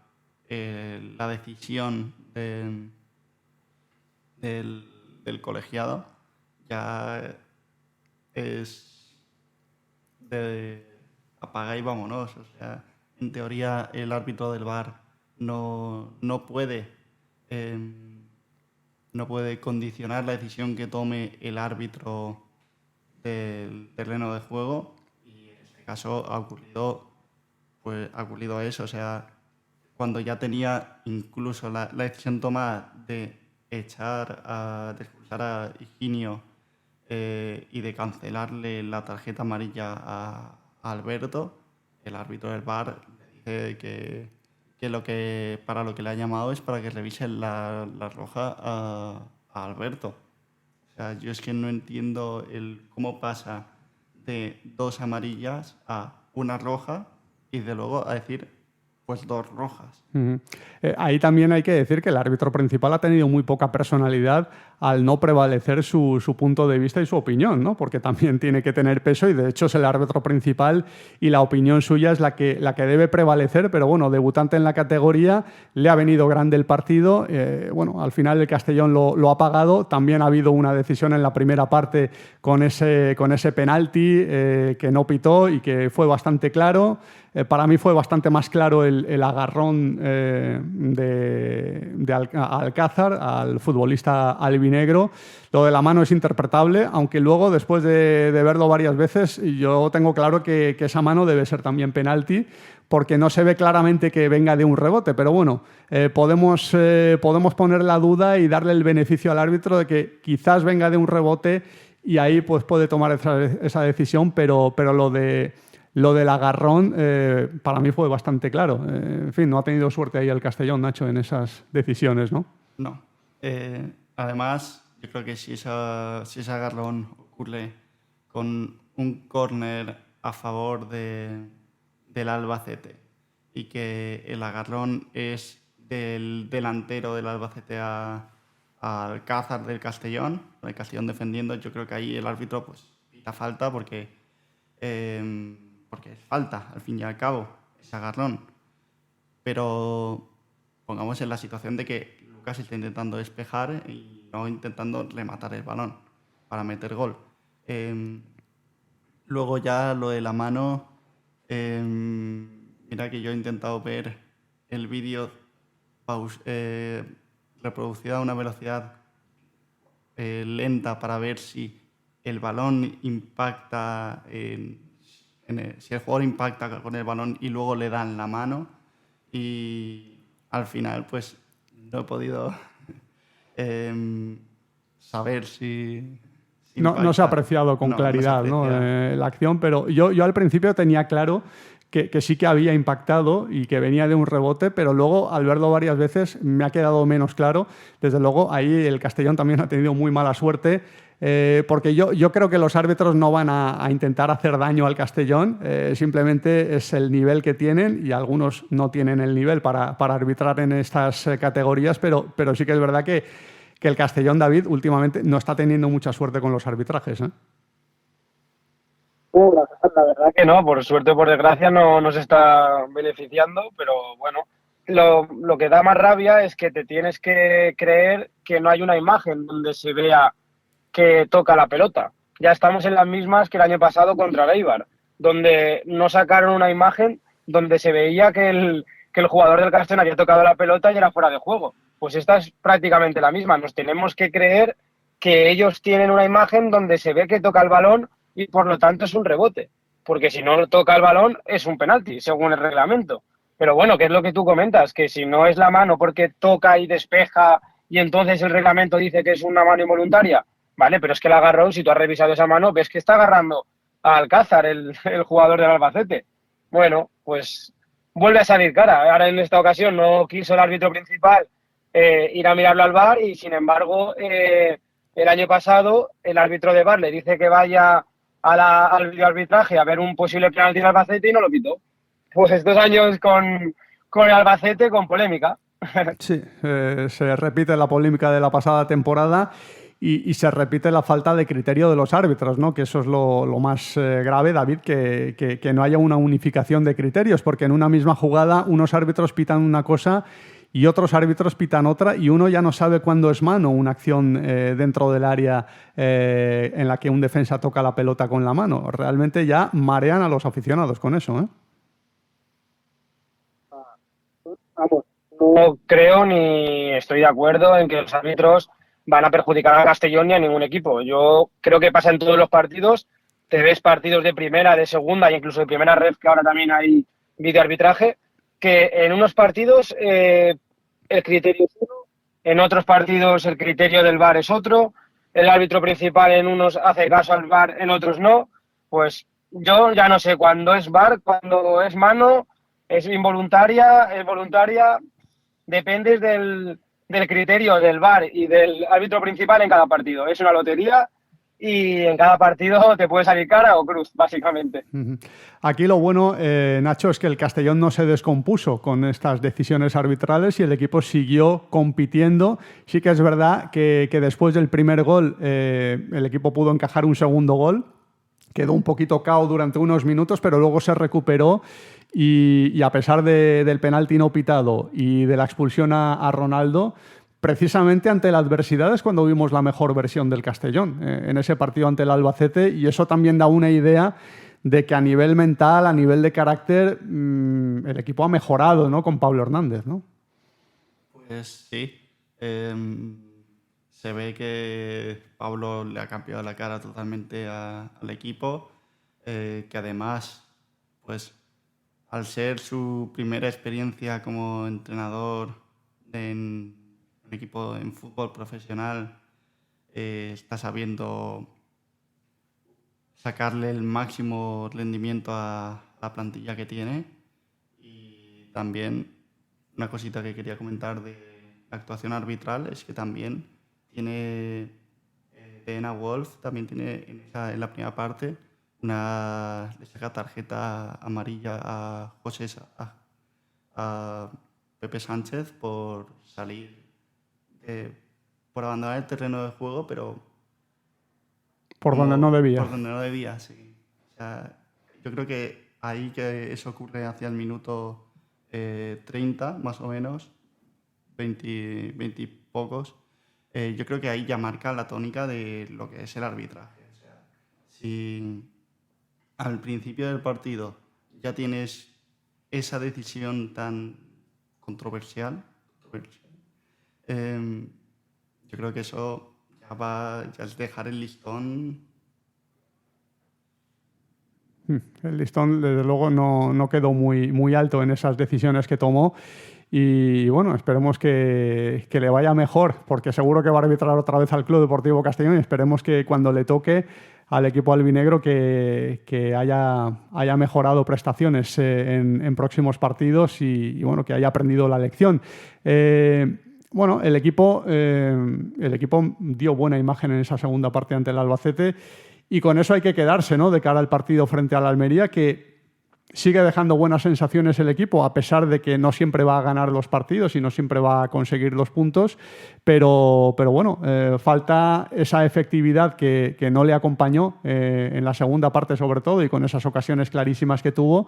la decisión del colegiado, ya es de apaga y vámonos. O sea, en teoría el árbitro del VAR no puede condicionar la decisión que tome el árbitro del terreno de juego, y en este caso ha ocurrido eso. O sea, cuando ya tenía incluso la decisión tomada de expulsar a Higinio y de cancelarle la tarjeta amarilla a Alberto, el árbitro del VAR le dice que para lo que le ha llamado es para que revise la roja a Alberto. O sea, yo es que no entiendo cómo pasa de 2 amarillas a una roja y de luego a decir pues 2 rojas. Ahí también hay que decir que el árbitro principal ha tenido muy poca personalidad al no prevalecer su punto de vista y su opinión, ¿no? Porque también tiene que tener peso y de hecho es el árbitro principal y la opinión suya es la que debe prevalecer, pero bueno, debutante en la categoría, le ha venido grande el partido, bueno, al final el Castellón lo ha pagado. También ha habido una decisión en la primera parte con ese penalti que no pitó y que fue bastante claro. Para mí fue bastante más claro el agarrón de Alcázar al futbolista albinegro. Lo de la mano es interpretable, aunque luego, después de verlo varias veces, yo tengo claro que esa mano debe ser también penalti, porque no se ve claramente que venga de un rebote. Pero bueno, podemos poner la duda y darle el beneficio al árbitro de que quizás venga de un rebote y ahí pues puede tomar esa decisión, pero lo del agarrón para mí fue bastante claro. En fin, no ha tenido suerte ahí el Castellón, Nacho, en esas decisiones, ¿no? No. Además, yo creo que si ese agarrón ocurre con un córner a favor del Albacete y que el agarrón es del delantero del Albacete al Alcázar del Castellón, el Castellón defendiendo, yo creo que ahí el árbitro pues pita falta porque es falta, al fin y al cabo, ese agarrón. Pero pongamos en la situación de que Lucas está intentando despejar y no intentando rematar el balón para meter gol. Luego ya lo de la mano, mira que yo he intentado ver el vídeo reproducido a una velocidad lenta para ver si el balón impacta si el jugador impacta con el balón y luego le dan la mano, y al final pues no he podido saber si no se ha apreciado con claridad, ¿no? La acción, pero yo al principio tenía claro que sí que había impactado y que venía de un rebote, pero luego al verlo varias veces me ha quedado menos claro. Desde luego ahí el Castellón también ha tenido muy mala suerte. porque yo creo que los árbitros no van a intentar hacer daño al Castellón, simplemente es el nivel que tienen y algunos no tienen el nivel para arbitrar en estas categorías, pero sí que es verdad que el Castellón, David, últimamente no está teniendo mucha suerte con los arbitrajes, ¿eh? La verdad que no, por suerte o por desgracia no nos está beneficiando, pero bueno, lo que da más rabia es que te tienes que creer que no hay una imagen donde se vea que toca la pelota. Ya estamos en las mismas que el año pasado contra el Eibar, donde no sacaron una imagen donde se veía que el jugador del Castellón había tocado la pelota y era fuera de juego. Pues esta es prácticamente la misma. Nos tenemos que creer que ellos tienen una imagen donde se ve que toca el balón y por lo tanto es un rebote, porque si no toca el balón es un penalti, según el reglamento. Pero bueno, que es lo que tú comentas, que si no es la mano porque toca y despeja y entonces el reglamento dice que es una mano involuntaria, vale, pero es que el agarrón, si tú has revisado esa mano, ves que está agarrando a Alcázar, el jugador del Albacete. Bueno, pues vuelve a salir cara. Ahora en esta ocasión no quiso el árbitro principal ir a mirarlo al VAR y sin embargo el año pasado el árbitro de VAR le dice que vaya al videoarbitraje a ver un posible penalti en Albacete y no lo pitó. Pues estos años con el Albacete con polémica. Sí, se repite la polémica de la pasada temporada y se repite la falta de criterio de los árbitros, ¿no? Que eso es lo más grave, David, que no haya una unificación de criterios, porque en una misma jugada unos árbitros pitan una cosa y otros árbitros pitan otra y uno ya no sabe cuándo es mano una acción dentro del área en la que un defensa toca la pelota con la mano. Realmente ya marean a los aficionados con eso, ¿eh? Vamos, no creo ni estoy de acuerdo en que los árbitros van a perjudicar a Castellón ni a ningún equipo. Yo creo que pasa en todos los partidos. Te ves partidos de primera, de segunda e incluso de primera ref, que ahora también hay videoarbitraje, que en unos partidos el criterio es uno, en otros partidos el criterio del VAR es otro, el árbitro principal en unos hace caso al VAR, en otros no. Pues yo ya no sé cuándo es VAR, cuándo es mano, es involuntaria, es voluntaria, depende del criterio del VAR y del árbitro principal en cada partido. Es una lotería y en cada partido te puede salir cara o cruz, básicamente. Aquí lo bueno, Nacho, es que el Castellón no se descompuso con estas decisiones arbitrales y el equipo siguió compitiendo. Sí que es verdad que después del primer gol el equipo pudo encajar un segundo gol. Quedó un poquito cao durante unos minutos, pero luego se recuperó y a pesar del penalti no pitado y de la expulsión a Ronaldo, precisamente ante la adversidad es cuando vimos la mejor versión del Castellón, en ese partido ante el Albacete, y eso también da una idea de que a nivel mental, a nivel de carácter, el equipo ha mejorado, ¿no? Con Pablo Hernández, ¿no? Pues sí. Se ve que Pablo le ha cambiado la cara totalmente al equipo, que además, pues, al ser su primera experiencia como entrenador en un equipo en fútbol profesional, está sabiendo sacarle el máximo rendimiento a la plantilla que tiene. Y también una cosita que quería comentar de la actuación arbitral es que también tiene Deena Wolf, también tiene en la primera parte le saca tarjeta amarilla a Pepe Sánchez por salir, por abandonar el terreno de juego, pero por donde no debía. Por donde no debía, sí. O sea, yo creo que ahí que eso ocurre hacia el minuto 30, más o menos, 20 y pocos. Yo creo que ahí ya marca la tónica de lo que es el arbitraje. O sea, si al principio del partido ya tienes esa decisión tan controversial, yo creo que eso ya es dejar el listón. El listón, desde luego, no quedó muy alto en esas decisiones que tomó. Y bueno, esperemos que le vaya mejor, porque seguro que va a arbitrar otra vez al Club Deportivo Castellón y esperemos que cuando le toque al equipo albinegro que haya mejorado prestaciones en próximos partidos y bueno, que haya aprendido la lección. Bueno, el equipo dio buena imagen en esa segunda parte ante el Albacete y con eso hay que quedarse, ¿no? De cara al partido frente al Almería, que sigue dejando buenas sensaciones el equipo, a pesar de que no siempre va a ganar los partidos y no siempre va a conseguir los puntos, pero bueno, falta esa efectividad que no le acompañó en la segunda parte sobre todo y con esas ocasiones clarísimas que tuvo.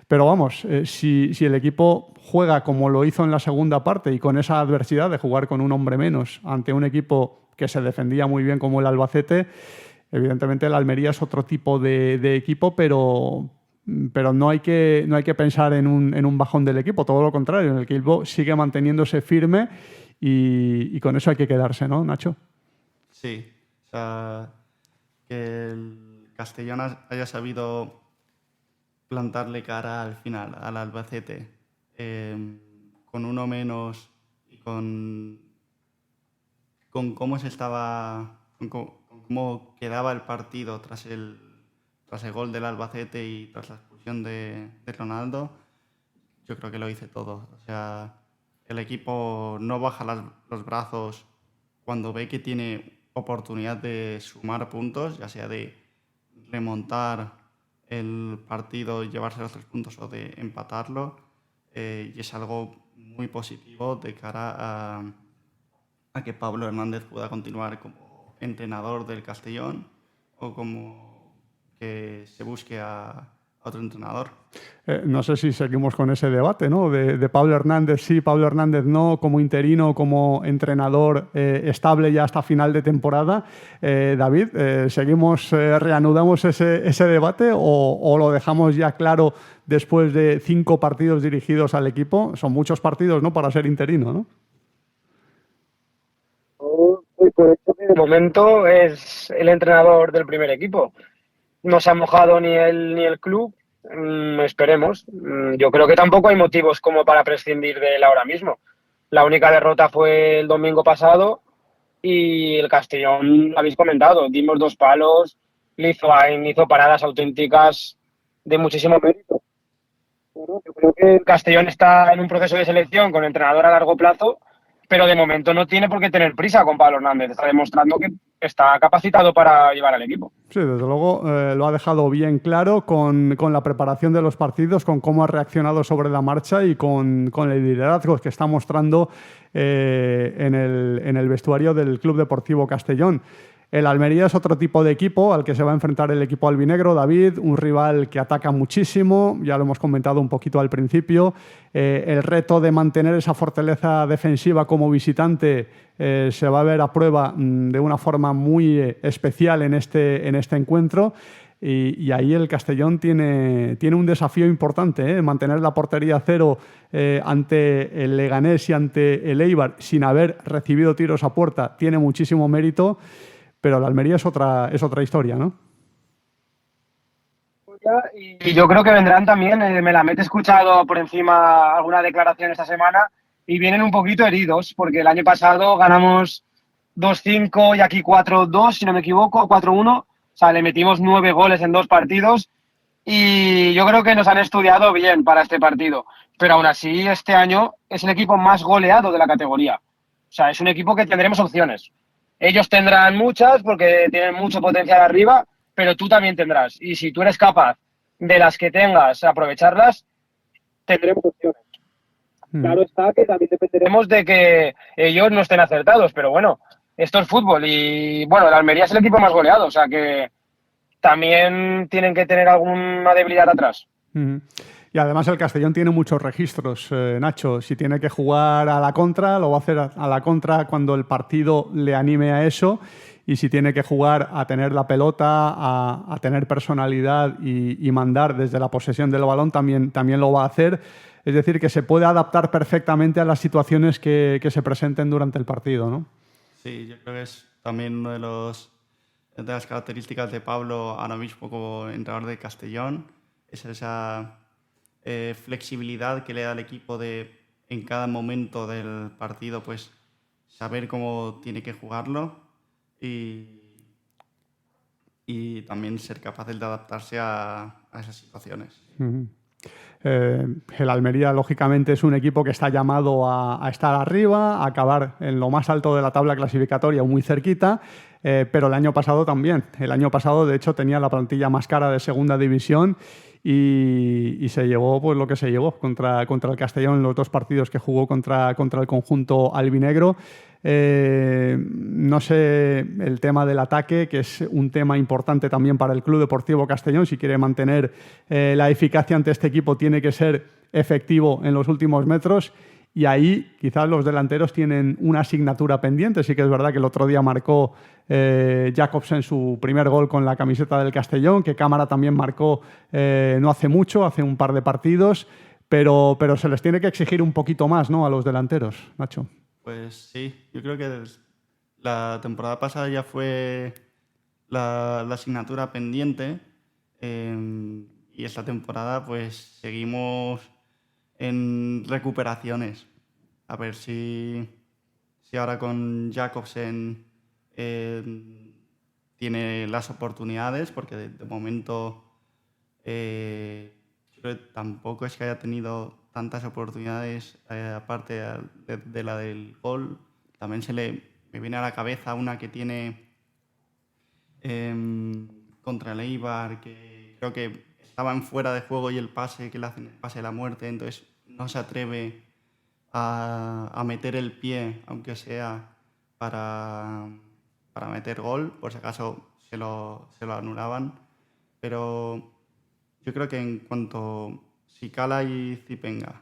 Pero vamos, si el equipo juega como lo hizo en la segunda parte y con esa adversidad de jugar con un hombre menos ante un equipo que se defendía muy bien como el Albacete, evidentemente el Almería es otro tipo de equipo, pero no hay que pensar en un bajón del equipo, todo lo contrario, en el equipo sigue manteniéndose firme y con eso hay que quedarse, ¿no, Nacho? Sí, o sea, que el Castellón haya sabido plantarle cara al final al Albacete con uno menos y con cómo cómo quedaba el partido tras el gol del Albacete y tras la expulsión de Ronaldo, yo creo que lo hice todo. O sea, el equipo no baja los brazos cuando ve que tiene oportunidad de sumar puntos, ya sea de remontar el partido y llevarse los 3 puntos o de empatarlo, y es algo muy positivo de cara a que Pablo Hernández pueda continuar como entrenador del Castellón o como que se busque a otro entrenador. No sé si seguimos con ese debate, ¿no? De Pablo Hernández sí, Pablo Hernández no, como interino, como entrenador estable ya hasta final de temporada. David, ¿reanudamos ese debate o lo dejamos ya claro después de 5 partidos dirigidos al equipo? Son muchos partidos, ¿no?, para ser interino, ¿no? Por eso que de momento es el entrenador del primer equipo. No se ha mojado ni el club. Esperemos. Yo creo que tampoco hay motivos como para prescindir de él ahora mismo. La única derrota fue el domingo pasado y el Castellón, lo habéis comentado, dimos 2 palos, hizo paradas auténticas de muchísimo mérito. Bueno, yo creo que el Castellón está en un proceso de selección con entrenador a largo plazo, pero de momento no tiene por qué tener prisa con Pablo Hernández. Está demostrando que está capacitado para llevar al equipo. Sí, desde luego lo ha dejado bien claro con la preparación de los partidos, con cómo ha reaccionado sobre la marcha y con el liderazgo que está mostrando en el vestuario del Club Deportivo Castellón. El Almería es otro tipo de equipo al que se va a enfrentar el equipo albinegro, David, un rival que ataca muchísimo, ya lo hemos comentado un poquito al principio. El reto de mantener esa fortaleza defensiva como visitante se va a ver a prueba de una forma muy especial en este encuentro. Y ahí el Castellón tiene un desafío importante, mantener la portería a cero ante el Leganés y ante el Eibar sin haber recibido tiros a puerta tiene muchísimo mérito. Pero la Almería es otra historia, ¿no? Y yo creo que vendrán también, Melamed, he escuchado por encima alguna declaración esta semana y vienen un poquito heridos, porque el año pasado ganamos 2-5 y aquí 4-2, si no me equivoco, 4-1. O sea, le metimos 9 goles en 2 partidos y yo creo que nos han estudiado bien para este partido. Pero aún así, este año es el equipo más goleado de la categoría. O sea, es un equipo que tendremos opciones. Ellos tendrán muchas porque tienen mucho potencial arriba, pero tú también tendrás. Y si tú eres capaz de las que tengas aprovecharlas, tendremos opciones. Claro está que también dependeremos de que ellos no estén acertados, pero bueno, esto es fútbol y bueno, el Almería es el equipo más goleado, o sea que también tienen que tener alguna debilidad atrás. Y además el Castellón tiene muchos registros, Nacho. Si tiene que jugar a la contra, lo va a hacer a la contra cuando el partido le anime a eso. Y si tiene que jugar a tener la pelota, a tener personalidad y mandar desde la posesión del balón, también lo va a hacer. Es decir, que se puede adaptar perfectamente a las situaciones que se presenten durante el partido, ¿no? Sí, yo creo que es también una de las características de Pablo ahora mismo como entrenador de Castellón. Es esa flexibilidad que le da al equipo de en cada momento del partido pues saber cómo tiene que jugarlo y también ser capaces de adaptarse a esas situaciones. El Almería, lógicamente, es un equipo que está llamado a estar arriba, a acabar en lo más alto de la tabla clasificatoria o muy cerquita, pero el año pasado también. El año pasado, de hecho, tenía la plantilla más cara de segunda división y se llevó pues lo que se llevó contra el Castellón en los 2 partidos que jugó contra el conjunto albinegro. No sé, el tema del ataque, que es un tema importante también para el Club Deportivo Castellón. Si quiere mantener la eficacia ante este equipo, tiene que ser efectivo en los últimos metros. Y ahí quizás los delanteros tienen una asignatura pendiente. Sí que es verdad que el otro día marcó Jacobsen su primer gol con la camiseta del Castellón, que Cámara también marcó no hace mucho, hace un par de partidos, pero se les tiene que exigir un poquito más, ¿no?, a los delanteros, Nacho. Pues sí, yo creo que la temporada pasada ya fue la asignatura pendiente, y esta temporada pues seguimos en recuperaciones. A ver si ahora con Jacobsen tiene las oportunidades, porque de momento creo que tampoco es que haya tenido tantas oportunidades, aparte de la del gol. También me viene a la cabeza una que tiene contra el Eibar, que creo que estaba en fuera de juego y el pase, que le hacen el pase de la muerte, entonces no se atreve a meter el pie, aunque sea para meter gol, por si acaso se lo anulaban. Pero yo creo que en cuanto Sicala y Zipenga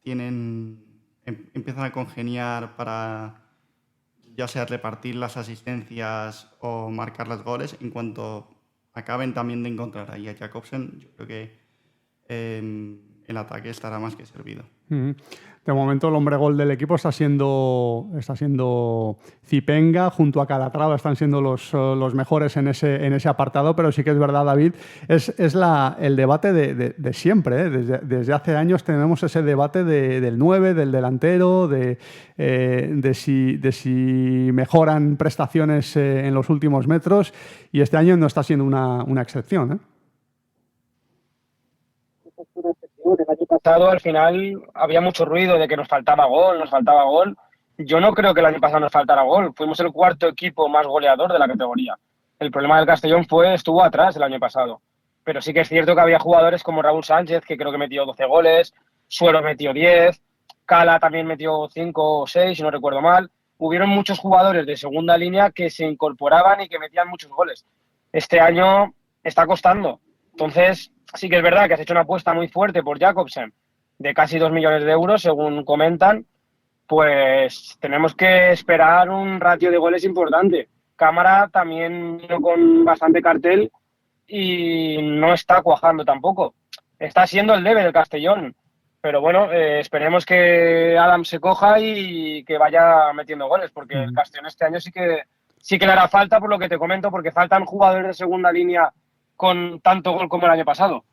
empiezan a congeniar para ya sea repartir las asistencias o marcar los goles, en cuanto acaben también de encontrar ahí a Jacobsen, yo creo que el ataque estará más que servido. De momento el hombre gol del equipo está siendo Zipenga, junto a Calatrava están siendo los mejores en ese apartado, pero sí que es verdad, David, es el debate de siempre, ¿eh? Desde hace años tenemos ese debate del 9, del delantero, de si mejoran prestaciones en los últimos metros, y este año no está siendo una excepción, ¿eh? El año pasado al final había mucho ruido de que nos faltaba gol. Yo no creo que el año pasado nos faltara gol. Fuimos el 4º equipo más goleador de la categoría. El problema del Castellón estuvo atrás el año pasado. Pero sí que es cierto que había jugadores como Raúl Sánchez, que creo que metió 12 goles, Suero metió 10, Cala también metió 5 o 6, si no recuerdo mal. Hubieron muchos jugadores de segunda línea que se incorporaban y que metían muchos goles. Este año está costando. Entonces, sí que es verdad que has hecho una apuesta muy fuerte por Jacobsen, de casi 2 millones de euros, según comentan. Pues tenemos que esperar un ratio de goles importante. Cámara también vino con bastante cartel y no está cuajando tampoco. Está siendo el debe del Castellón. Pero bueno, esperemos que Adam se coja y que vaya metiendo goles, porque el Castellón este año sí que le hará falta, por lo que te comento, porque faltan jugadores de segunda línea con tanto gol como el año pasado.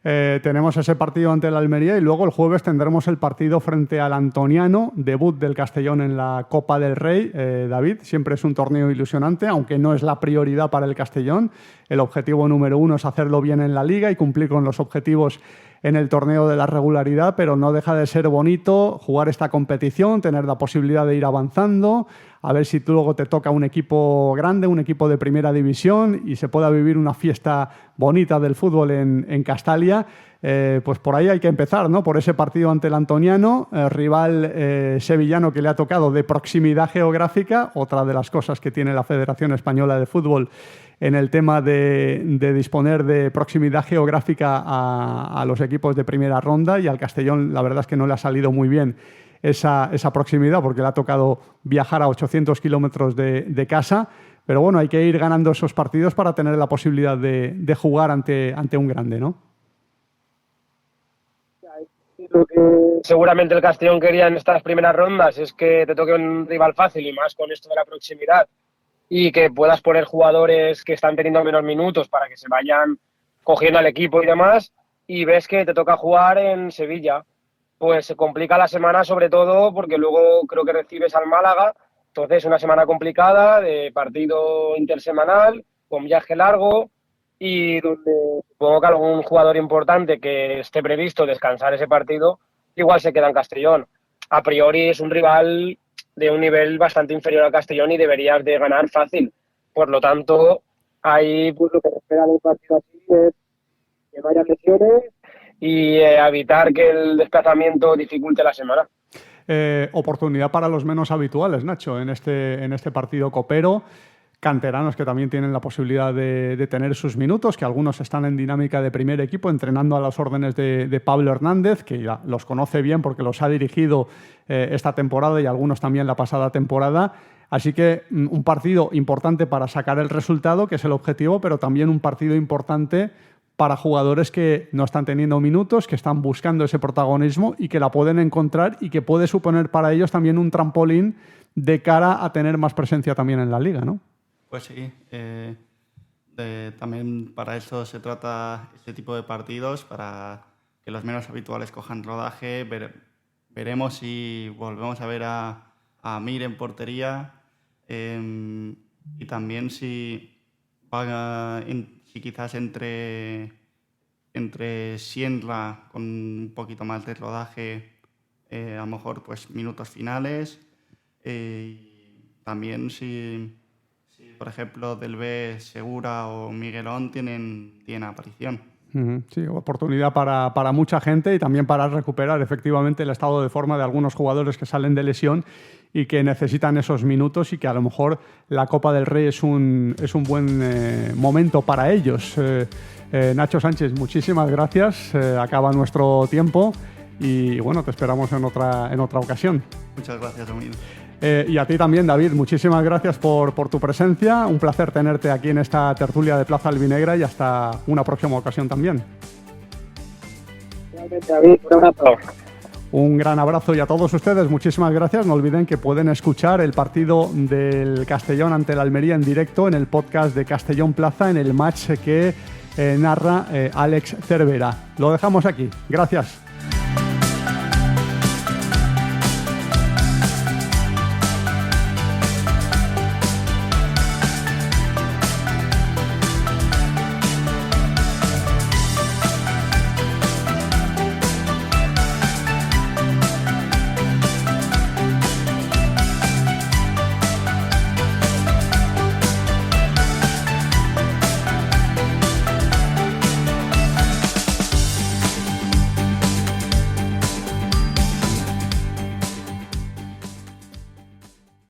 Tenemos ese partido ante el Almería y luego el jueves tendremos el partido frente al Antoniano, debut del Castellón en la Copa del Rey. David, siempre es un torneo ilusionante, aunque no es la prioridad para el Castellón. El objetivo número 1 es hacerlo bien en la Liga y cumplir con los objetivos en el torneo de la regularidad, pero no deja de ser bonito jugar esta competición, tener la posibilidad de ir avanzando, a ver si luego te toca un equipo grande, un equipo de primera división y se pueda vivir una fiesta bonita del fútbol en Castalia. Pues por ahí hay que empezar, ¿no? Por ese partido ante el Antoniano, rival sevillano que le ha tocado de proximidad geográfica, otra de las cosas que tiene la Federación Española de Fútbol en el tema de disponer de proximidad geográfica a los equipos de primera ronda, y al Castellón la verdad es que no le ha salido muy bien esa proximidad porque le ha tocado viajar a 800 kilómetros de casa, pero bueno, hay que ir ganando esos partidos para tener la posibilidad de jugar ante un grande, ¿no? Lo que seguramente el Castellón quería en estas primeras rondas es que te toque un rival fácil, y más con esto de la proximidad, y que puedas poner jugadores que están teniendo menos minutos para que se vayan cogiendo al equipo y demás, y ves que te toca jugar en Sevilla. Pues se complica la semana, sobre todo porque luego creo que recibes al Málaga, entonces una semana complicada de partido intersemanal, con viaje largo, y donde supongo que algún jugador importante que esté previsto descansar ese partido igual se queda en Castellón. A priori es un rival de un nivel bastante inferior al Castellón y deberías de ganar fácil. Por lo tanto, ahí pues lo que se espera de un partido así es que no haya lesiones y evitar que el desplazamiento dificulte la semana. Oportunidad para los menos habituales, Nacho, en este partido copero. Canteranos que también tienen la posibilidad de tener sus minutos, que algunos están en dinámica de primer equipo, entrenando a las órdenes de Pablo Hernández, que ya los conoce bien porque los ha dirigido esta temporada y algunos también la pasada temporada. Así que un partido importante para sacar el resultado, que es el objetivo, pero también un partido importante para jugadores que no están teniendo minutos, que están buscando ese protagonismo y que la pueden encontrar y que puede suponer para ellos también un trampolín de cara a tener más presencia también en la liga, ¿no? Pues sí, también para eso se trata este tipo de partidos, para que los menos habituales cojan rodaje. Veremos si volvemos a ver a Mir en portería y también si quizás entre Sienra con un poquito más de rodaje, a lo mejor pues minutos finales. También si por ejemplo, Del B, Segura o Miguelón tienen aparición. Sí, oportunidad para mucha gente y también para recuperar efectivamente el estado de forma de algunos jugadores que salen de lesión y que necesitan esos minutos y que a lo mejor la Copa del Rey es un buen momento para ellos. Nacho Sánchez, muchísimas gracias. Acaba nuestro tiempo y bueno, te esperamos en otra ocasión. Muchas gracias, Domingo. Y a ti también, David, muchísimas gracias por tu presencia. Un placer tenerte aquí en esta tertulia de Plaza Albinegra y hasta una próxima ocasión también. David, un abrazo. Un gran abrazo y a todos ustedes, muchísimas gracias. No olviden que pueden escuchar el partido del Castellón ante el Almería en directo en el podcast de Castellón Plaza, en el match que narra Alex Cervera. Lo dejamos aquí. Gracias.